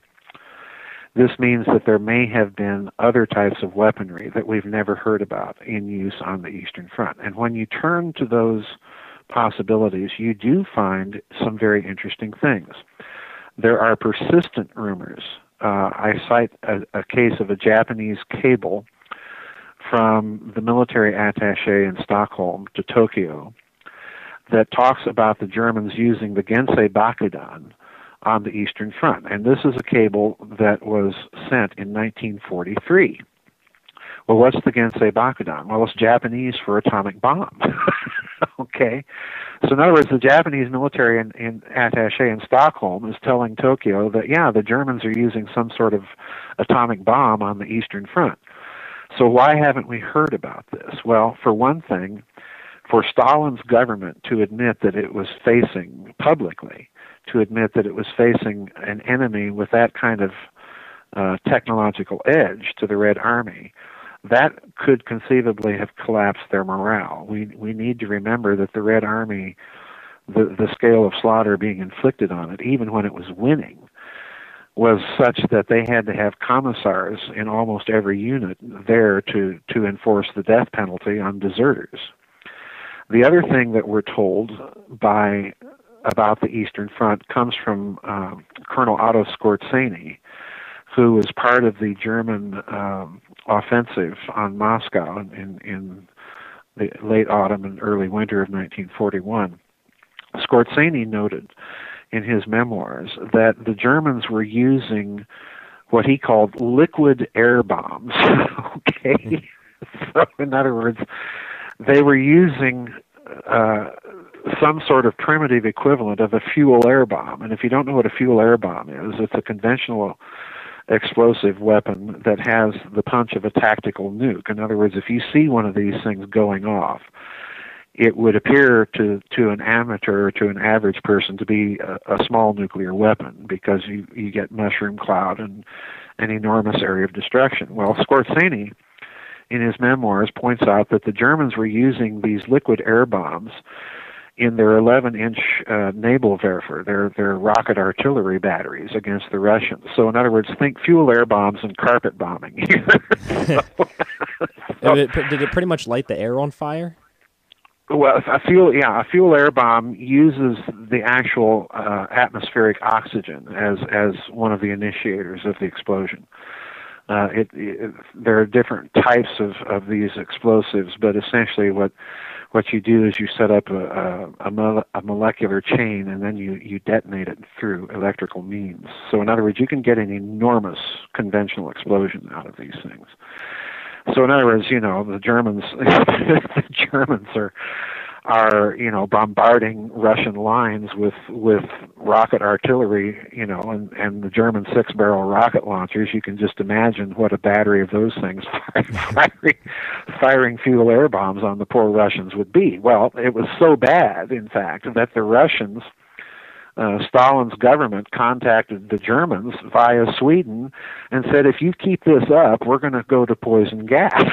Speaker 2: This means that there may have been other types of weaponry that we've never heard about in use on the Eastern Front. And when you turn to those possibilities, you do find some very interesting things. There are persistent rumors. I cite a case of a Japanese cable from the military attaché in Stockholm to Tokyo that talks about the Germans using the Gensei Bakudan on the Eastern Front. And this is a cable that was sent in 1943. Well, what's the Gensei Bakudan? Well, it's Japanese for atomic bomb. Okay? So in other words, the Japanese military in attaché in Stockholm is telling Tokyo that, yeah, the Germans are using some sort of atomic bomb on the Eastern Front. So why haven't we heard about this? Well, for one thing, for Stalin's government to admit that it was facing, publicly, to admit that it was facing an enemy with that kind of technological edge to the Red Army, that could conceivably have collapsed their morale. We need to remember that the Red Army, the scale of slaughter being inflicted on it, even when it was winning, was such that they had to have commissars in almost every unit there to enforce the death penalty on deserters. The other thing that we're told about the Eastern Front comes from Colonel Otto Skorzeny, who was part of the German offensive on Moscow in the late autumn and early winter of 1941. Skorzeny noted in his memoirs that the Germans were using what he called liquid air bombs. Okay, so in other words, they were using some sort of primitive equivalent of a fuel air bomb. And if you don't know what a fuel air bomb is, it's a conventional explosive weapon that has the punch of a tactical nuke. In other words, if you see one of these things going off, it would appear to an amateur, to an average person, to be a small nuclear weapon, because you get mushroom cloud and an enormous area of destruction. Well, Skorzeny, in his memoirs, points out that the Germans were using these liquid air bombs in their 11-inch Nebelwerfer, their rocket artillery batteries against the Russians. So in other words, think fuel air bombs and carpet bombing here.
Speaker 1: Did it pretty much light the air on fire?
Speaker 2: Well, a fuel air bomb uses the actual atmospheric oxygen as one of the initiators of the explosion. There are different types of these explosives, but essentially what you do is you set up a molecular chain, and then you detonate it through electrical means. So in other words, you can get an enormous conventional explosion out of these things. So in other words, the Germans are bombarding Russian lines with rocket artillery, and the German 6-barrel rocket launchers. You can just imagine what a battery of those things firing fuel air bombs on the poor Russians would be. Well, it was so bad, in fact, that the Russians, Stalin's government, contacted the Germans via Sweden and said, if you keep this up, we're going to go to poison gas.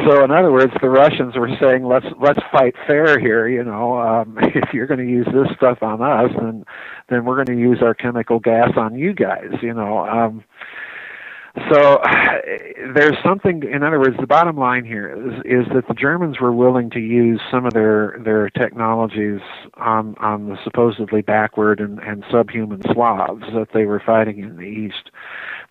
Speaker 2: So in other words, the Russians were saying, let's fight fair here. If you're going to use this stuff on us, then we're going to use our chemical gas on you guys. So there's something. In other words, the bottom line here is that the Germans were willing to use some of their technologies on the supposedly backward and subhuman Slavs that they were fighting in the East,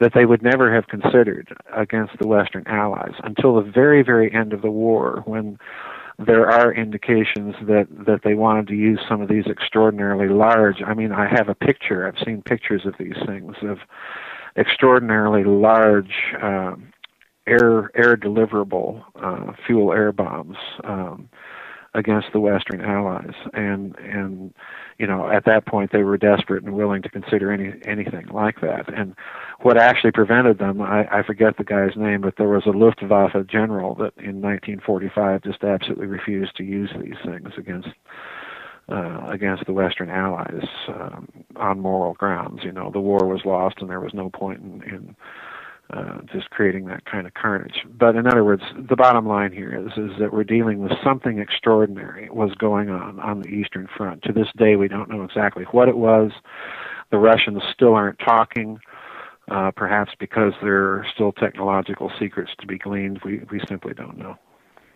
Speaker 2: that they would never have considered against the Western Allies until the very, very end of the war, when there are indications that they wanted to use some of these extraordinarily large. I mean, I have a picture. I've seen pictures of these things, of extraordinarily large air deliverable fuel air bombs against the Western Allies, and at that point they were desperate and willing to consider anything like that. And what actually prevented them, I forget the guy's name, but there was a Luftwaffe general that in 1945 just absolutely refused to use these things against the Western Allies on moral grounds. The war was lost, and there was no point in just creating that kind of carnage. But in other words, the bottom line here is that we're dealing with something extraordinary was going on the Eastern Front. To this day, we don't know exactly what it was. The Russians still aren't talking, perhaps because there are still technological secrets to be gleaned. We simply don't know.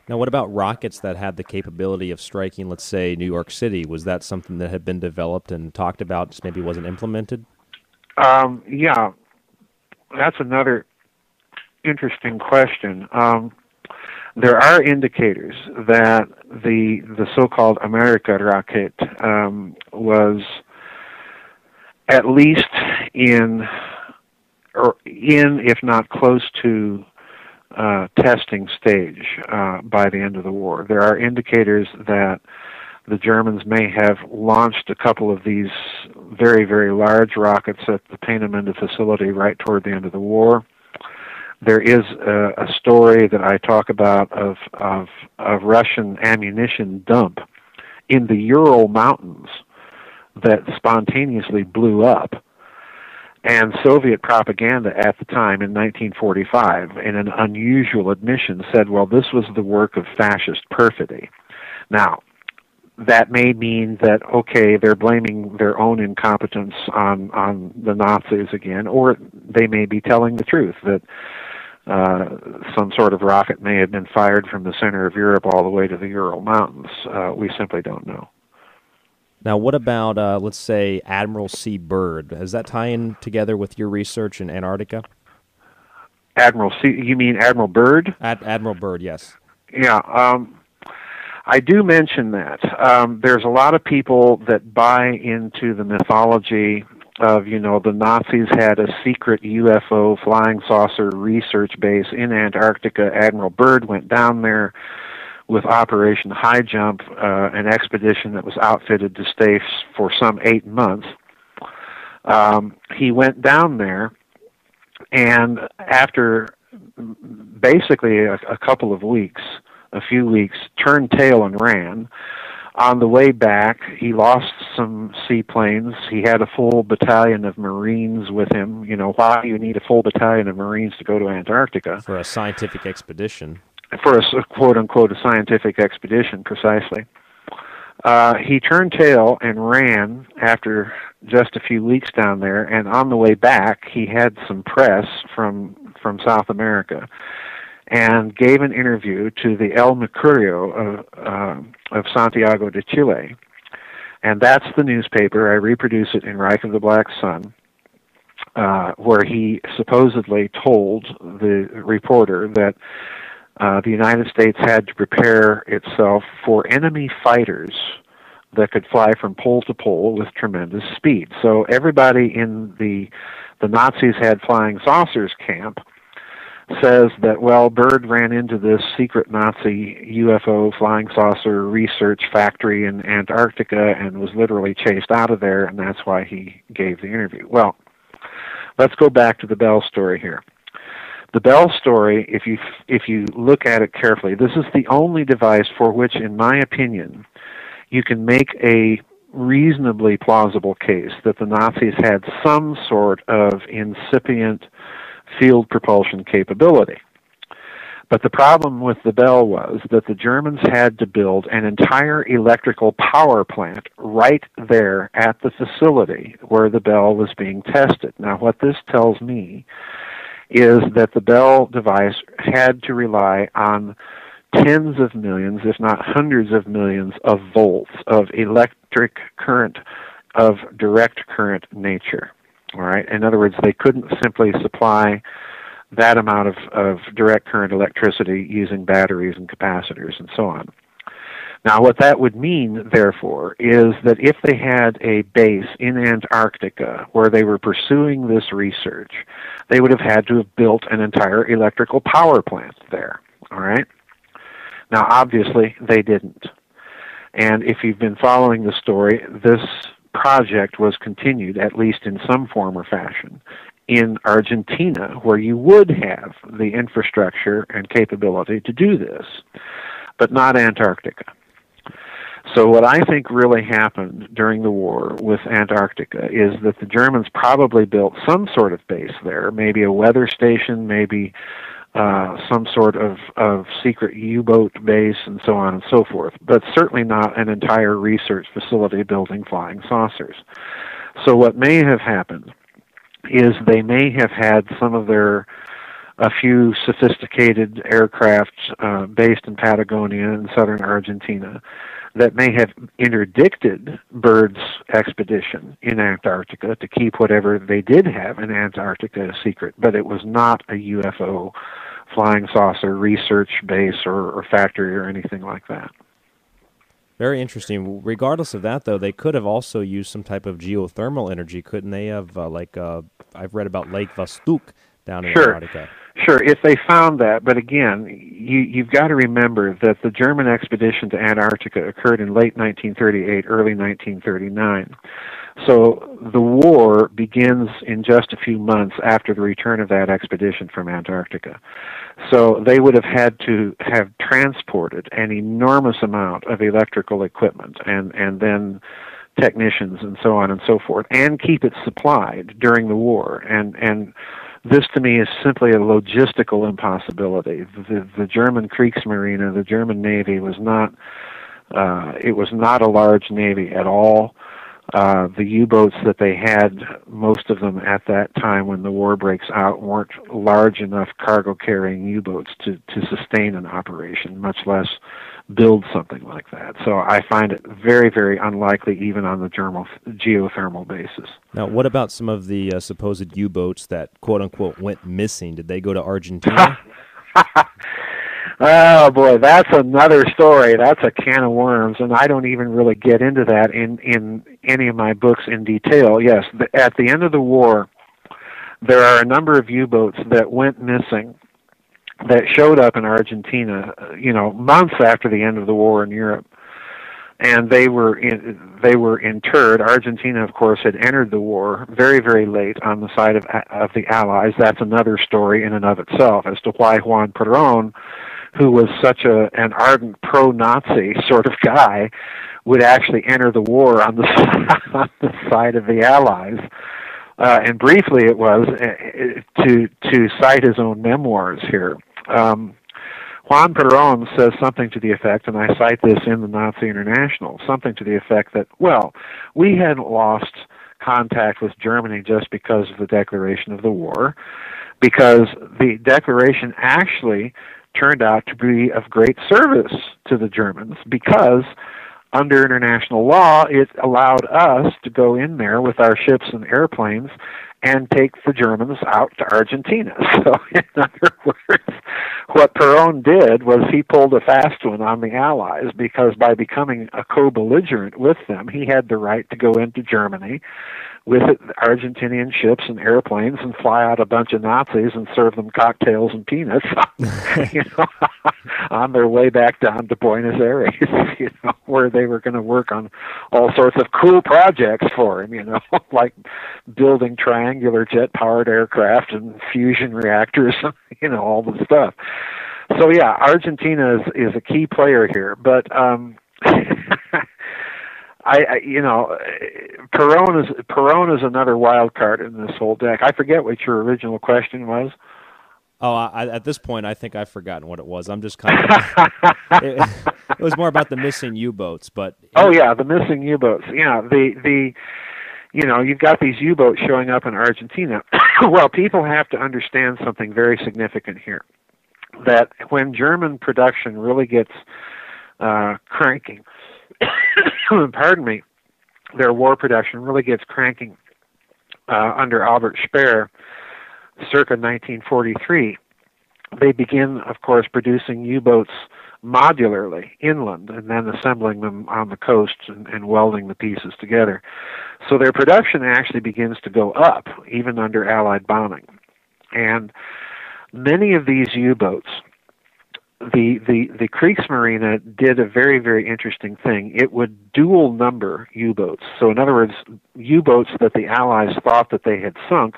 Speaker 1: Now, what about rockets that had the capability of striking, let's say, New York City? Was that something that had been developed and talked about, just maybe wasn't implemented?
Speaker 2: Yeah, that's another interesting question. There are indicators that the so-called America rocket was at least in, if not close to, testing stage by the end of the war. There are indicators that the Germans may have launched a couple of these very, very large rockets at the Peenemünde facility right toward the end of the war. There is a story that I talk about of Russian ammunition dump in the Ural Mountains that spontaneously blew up. And Soviet propaganda at the time in 1945, in an unusual admission, said, well, this was the work of fascist perfidy. Now, that may mean that, okay, they're blaming their own incompetence on the Nazis again, or they may be telling the truth, that some sort of rocket may have been fired from the center of Europe all the way to the Ural Mountains. We simply don't know.
Speaker 1: Now, what about, let's say, Admiral C. Byrd? Does that tie in together with your research in Antarctica?
Speaker 2: You mean Admiral Byrd?
Speaker 1: Admiral Byrd, yes.
Speaker 2: Yeah, I do mention that. There's a lot of people that buy into the mythology of, the Nazis had a secret UFO flying saucer research base in Antarctica. Admiral Byrd went down there with Operation High Jump, an expedition that was outfitted to stay for some 8 months. He went down there, and after basically a couple of weeks, a few weeks, turned tail and ran. On the way back, he lost some seaplanes. He had a full battalion of Marines with him. Why do you need a full battalion of Marines to go to Antarctica?
Speaker 1: For a scientific expedition.
Speaker 2: For a quote-unquote a scientific expedition, precisely. He turned tail and ran after just a few weeks down there, and on the way back, he had some press from South America, and gave an interview to the El Mercurio of Santiago de Chile. And that's the newspaper. I reproduce it in Reich of the Black Sun, where he supposedly told the reporter that the United States had to prepare itself for enemy fighters that could fly from pole to pole with tremendous speed. So everybody in the Nazis had flying saucers camp says that, well, Byrd ran into this secret Nazi UFO flying saucer research factory in Antarctica and was literally chased out of there, and that's why he gave the interview. Well, let's go back to the Bell story here. The Bell story, if you look at it carefully, this is the only device for which, in my opinion, you can make a reasonably plausible case that the Nazis had some sort of incipient field propulsion capability. But the problem with the Bell was that the Germans had to build an entire electrical power plant right there at the facility where the Bell was being tested. Now, what this tells me is that the Bell device had to rely on tens of millions, if not hundreds of millions of volts of electric current of direct current nature. All right. In other words, they couldn't simply supply that amount of direct current electricity using batteries and capacitors and so on. Now, what that would mean, therefore, is that if they had a base in Antarctica where they were pursuing this research, they would have had to have built an entire electrical power plant there. All right. Now, obviously, they didn't. And if you've been following the story, this project was continued, at least in some form or fashion, in Argentina, where you would have the infrastructure and capability to do this, but not Antarctica. So what I think really happened during the war with Antarctica is that the Germans probably built some sort of base there, maybe a weather station, maybe some sort of secret U-boat base and so on and so forth, but certainly not an entire research facility building flying saucers. So what may have happened is they may have had a few sophisticated aircraft based in Patagonia and southern Argentina that may have interdicted Byrd's expedition in Antarctica to keep whatever they did have in Antarctica a secret, but it was not a UFO flying saucer research base or factory or anything like that.
Speaker 1: Very interesting. Regardless of that, though, they could have also used some type of geothermal energy, couldn't they have? I've read about Lake Vostok down in Antarctica.
Speaker 2: Sure, if they found that, but again, you've got to remember that the German expedition to Antarctica occurred in late 1938, early 1939. So the war begins in just a few months after the return of that expedition from Antarctica. So they would have had to have transported an enormous amount of electrical equipment and then technicians and so on and so forth, and keep it supplied during the war. And this, to me, is simply a logistical impossibility. The German Kriegsmarine, the German Navy, was not a large navy at all. The U-boats that they had, most of them at that time when the war breaks out, weren't large enough cargo-carrying U-boats to sustain an operation, much less build something like that. So I find it very, very unlikely even on the geothermal basis.
Speaker 1: Now, what about some of the supposed U-boats that, quote-unquote, went missing? Did they go to Argentina?
Speaker 2: Oh, boy, that's another story. That's a can of worms, and I don't even really get into that in any of my books in detail. Yes, at the end of the war, there are a number of U-boats that went missing that showed up in Argentina, months after the end of the war in Europe. And they were interred. Argentina, of course, had entered the war very, very late on the side of the Allies. That's another story in and of itself as to why Juan Perón, who was such an ardent pro-Nazi sort of guy, would actually enter the war on the side of the Allies. And briefly, it was to cite his own memoirs here. Juan Perón says something to the effect, and I cite this in the Nazi International, something to the effect that, well, we hadn't lost contact with Germany just because of the declaration of the war, because the declaration actually turned out to be of great service to the Germans, because under international law, it allowed us to go in there with our ships and airplanes and take the Germans out to Argentina. So, in other words, what Perón did was he pulled a fast one on the Allies, because by becoming a co-belligerent with them, he had the right to go into Germany with Argentinian ships and airplanes and fly out a bunch of Nazis and serve them cocktails and peanuts on their way back down to Buenos Aires, where they were going to work on all sorts of cool projects for him, like building triangular jet-powered aircraft and fusion reactors, all the stuff. So yeah, Argentina is a key player here, but Perón is another wild card in this whole deck. I forget what your original question was.
Speaker 1: Oh, at this point, I think I've forgotten what it was. I'm just kind of. It was more about the missing U-boats, but.
Speaker 2: Oh yeah, the missing U-boats. Yeah, you've got these U-boats showing up in Argentina. Well, people have to understand something very significant here. That when German production really gets cranking, pardon me, their war production really gets cranking under Albert Speer, circa 1943, they begin, of course, producing U-boats modularly inland and then assembling them on the coast and welding the pieces together. So their production actually begins to go up, even under Allied bombing. And many of these U-boats, the Kriegsmarine did a very, very interesting thing. It would dual number U-boats. So in other words, U-boats that the Allies thought that they had sunk,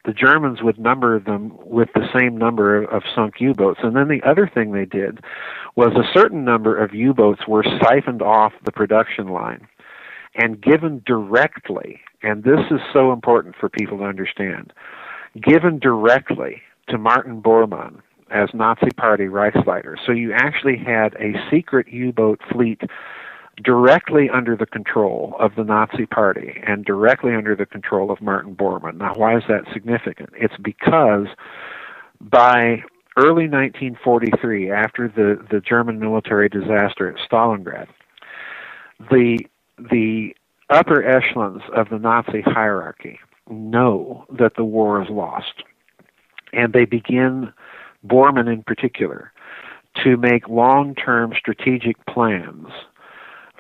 Speaker 2: the Germans would number them with the same number of sunk U-boats. And then the other thing they did was a certain number of U-boats were siphoned off the production line and given directly, and this is so important for people to understand, given directly to Martin Bormann as Nazi Party Reichsleiter. So you actually had a secret U-boat fleet directly under the control of the Nazi Party and directly under the control of Martin Bormann. Now, why is that significant? It's because by early 1943, after the German military disaster at Stalingrad, the upper echelons of the Nazi hierarchy know that the war is lost, and they begin, Bormann in particular, to make long-term strategic plans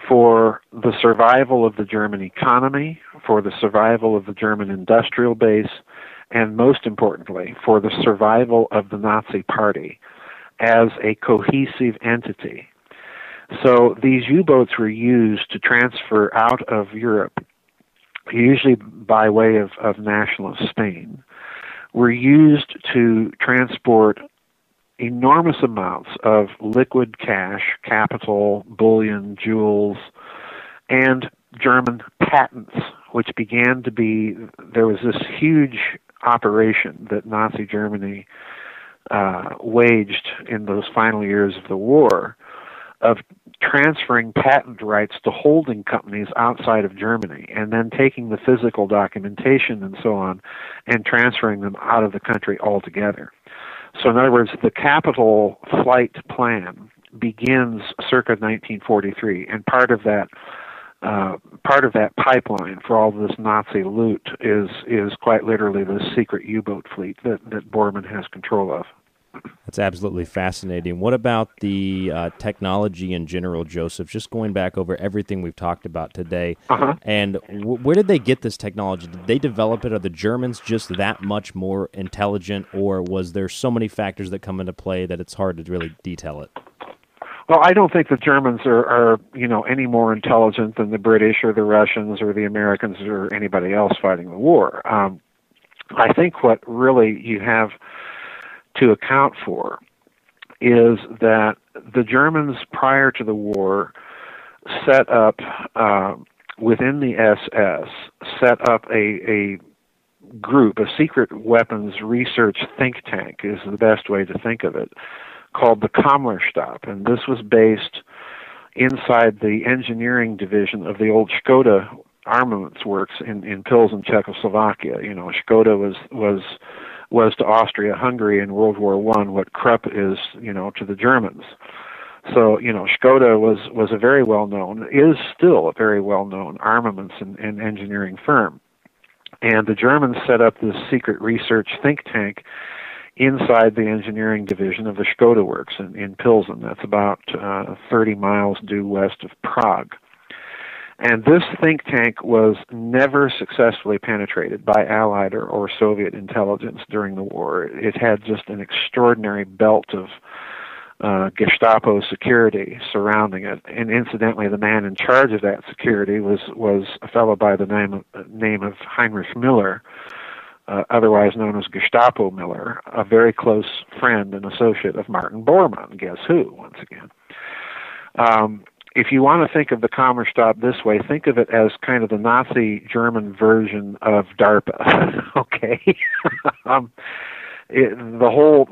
Speaker 2: for the survival of the German economy, for the survival of the German industrial base, and most importantly, for the survival of the Nazi Party as a cohesive entity. So these U-boats were used to transfer out of Europe, usually by way of nationalist Spain, were used to transport enormous amounts of liquid cash, capital, bullion, jewels, and German patents, which began to be, there was this huge operation that Nazi Germany waged in those final years of the war of transferring patent rights to holding companies outside of Germany and then taking the physical documentation and so on and transferring them out of the country altogether. So in other words, the capital flight plan begins circa 1943, and part of that pipeline for all this Nazi loot is quite literally the secret U-boat fleet that Bormann has control of.
Speaker 1: That's absolutely fascinating. What about the technology in general, Joseph? Just going back over everything we've talked about today, and where did they get this technology? Did they develop it? Are the Germans just that much more intelligent, or was there so many factors that come into play that it's hard to really detail it?
Speaker 2: Well, I don't think the Germans are any more intelligent than the British or the Russians or the Americans or anybody else fighting the war. I think what really you have to account for is that the Germans, prior to the war, set up within the SS, set up a group, a secret weapons research think tank is the best way to think of it, called the Kammerstab, and this was based inside the engineering division of the old Škoda armaments works in Pilsen, Czechoslovakia. Škoda was to Austria-Hungary in World War I what Krupp is, to the Germans. So, Škoda was a very well-known, is still a very well-known armaments and engineering firm. And the Germans set up this secret research think tank inside the engineering division of the Škoda works in Pilsen. That's about 30 miles due west of Prague. And this think tank was never successfully penetrated by Allied or Soviet intelligence during the war. It had just an extraordinary belt of Gestapo security surrounding it. And incidentally, the man in charge of that security was a fellow by the name of Heinrich Miller, otherwise known as Gestapo Miller, a very close friend and associate of Martin Bormann. Guess who, once again? If you want to think of the Kammerstab this way, think of it as kind of the Nazi German version of DARPA. Okay, the whole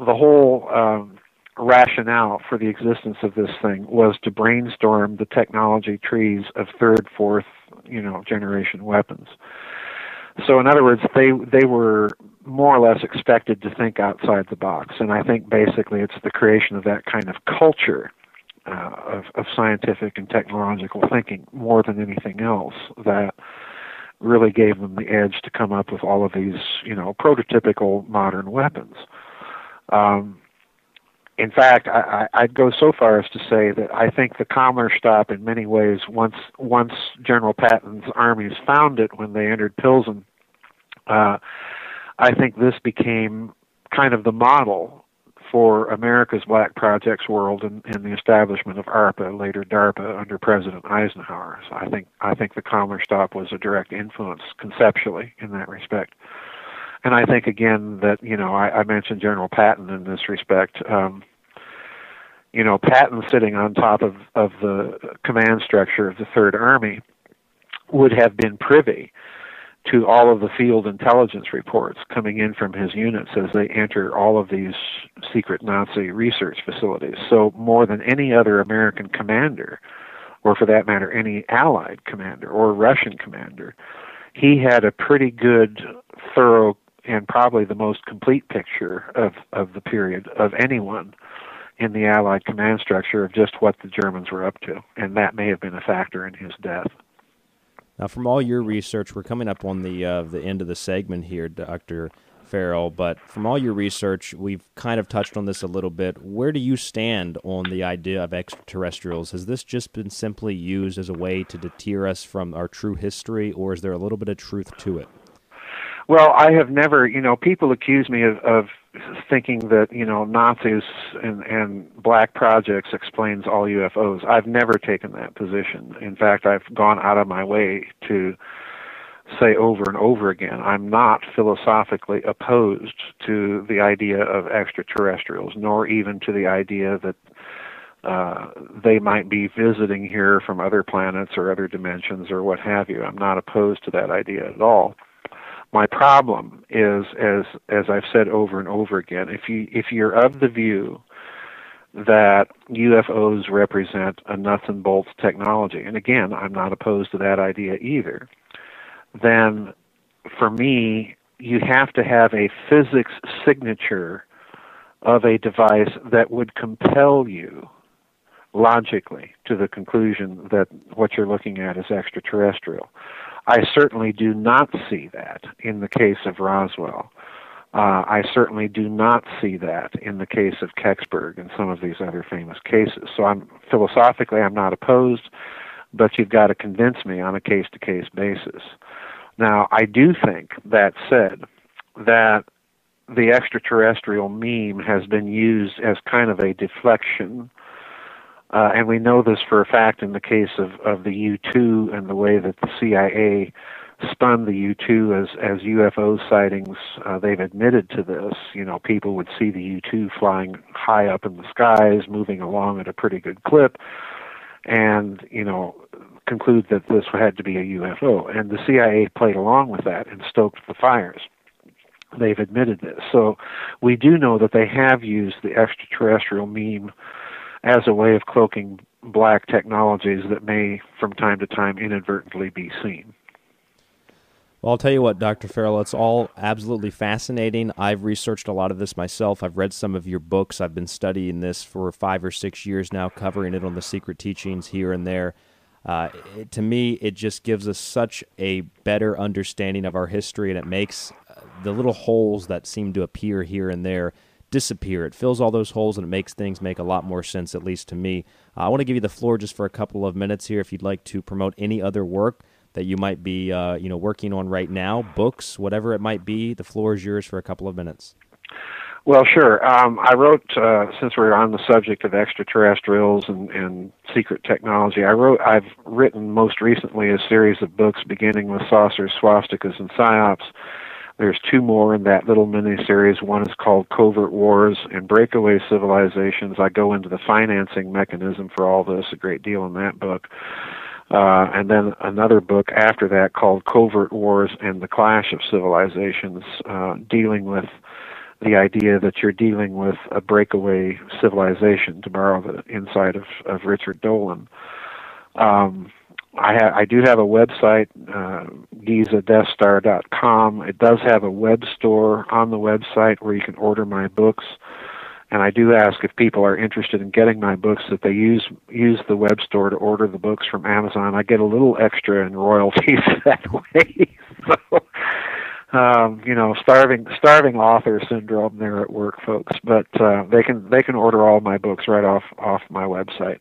Speaker 2: rationale for the existence of this thing was to brainstorm the technology trees of third, fourth, generation weapons. So, in other words, they were more or less expected to think outside the box, and I think basically it's the creation of that kind of culture of scientific and technological thinking more than anything else that really gave them the edge to come up with all of these, prototypical modern weapons. In fact, I'd go so far as to say that I think the Kammerstab, in many ways, once General Patton's armies found it when they entered Pilsen, I think this became kind of the model for America's Black Projects world and the establishment of ARPA, later DARPA, under President Eisenhower. So I think the Kammerstab was a direct influence conceptually in that respect. And I think, again, that, I mentioned General Patton in this respect. Patton sitting on top of the command structure of the Third Army would have been privy to all of the field intelligence reports coming in from his units as they enter all of these secret Nazi research facilities. So more than any other American commander, or for that matter, any Allied commander or Russian commander, he had a pretty good, thorough, and probably the most complete picture of the period of anyone in the Allied command structure of just what the Germans were up to, and that may have been a factor in his death.
Speaker 1: Now, from all your research, we're coming up on the end of the segment here, Dr. Farrell, but from all your research, we've kind of touched on this a little bit. Where do you stand on the idea of extraterrestrials? Has this just been simply used as a way to deter us from our true history, or is there a little bit of truth to it?
Speaker 2: Well, I have never, people accuse me of thinking that, Nazis and black projects explains all UFOs. I've never taken that position. In fact, I've gone out of my way to say over and over again, I'm not philosophically opposed to the idea of extraterrestrials, nor even to the idea that they might be visiting here from other planets or other dimensions or what have you. I'm not opposed to that idea at all. My problem is, as I've said over and over again, if you're of the view that UFOs represent a nuts and bolts technology, and again, I'm not opposed to that idea either, then for me, you have to have a physics signature of a device that would compel you logically to the conclusion that what you're looking at is extraterrestrial. I certainly do not see that in the case of Roswell. I certainly do not see that in the case of Kecksburg and some of these other famous cases. So philosophically, I'm not opposed, but you've got to convince me on a case-to-case basis. Now, I do think, that said, that the extraterrestrial meme has been used as kind of a deflection, and we know this for a fact in the case of the U-2 and the way that the CIA spun the U-2 as UFO sightings. They've admitted to this. People would see the U-2 flying high up in the skies, moving along at a pretty good clip, and, conclude that this had to be a UFO. And the CIA played along with that and stoked the fires. They've admitted this. So we do know that they have used the extraterrestrial meme as a way of cloaking black technologies that may, from time to time, inadvertently be seen.
Speaker 1: Well, I'll tell you what, Dr. Farrell, it's all absolutely fascinating. I've researched a lot of this myself. I've read some of your books. I've been studying this for 5 or 6 years now, covering it on the Secret Teachings here and there. To me, it just gives us such a better understanding of our history, and it makes the little holes that seem to appear here and there disappear. It fills all those holes, and it makes things make a lot more sense, at least to me. I want to give you the floor just for a couple of minutes here if you'd like to promote any other work that you might be working on right now, books, whatever it might be. The floor is yours for a couple of minutes.
Speaker 2: Well, sure. I wrote, since we're on the subject of extraterrestrials and secret technology, I've written most recently a series of books beginning with Saucers, Swastikas, and Psyops. There's 2 more in that little mini-series. One is called Covert Wars and Breakaway Civilizations. I go into the financing mechanism for all this a great deal in that book. And then another book after that called Covert Wars and the Clash of Civilizations, dealing with the idea that you're dealing with a breakaway civilization, to borrow the insight of Richard Dolan. I do have a website, GizaDeathStar.com. It does have a web store on the website where you can order my books. And I do ask if people are interested in getting my books that they use the web store to order the books from Amazon. I get a little extra in royalties that way. So, starving author syndrome there at work, folks. But they can order all my books right off my website.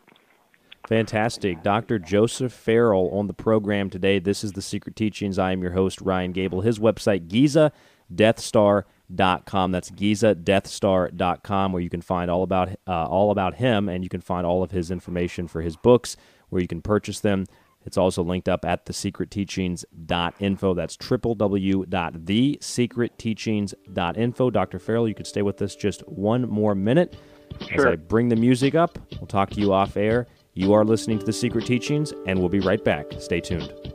Speaker 1: Fantastic. Dr. Joseph Farrell on the program today. This is The Secret Teachings. I am your host, Ryan Gable. His website, GizaDeathStar.com. That's GizaDeathStar.com, where you can find all about him, and you can find all of his information for his books, where you can purchase them. It's also linked up at thesecretteachings.info. That's www.thesecretteachings.info. Dr. Farrell, you could stay with us just one more minute.
Speaker 2: Sure.
Speaker 1: As I bring the music up, we'll talk to you off air. You are listening to The Secret Teachings, and we'll be right back. Stay tuned.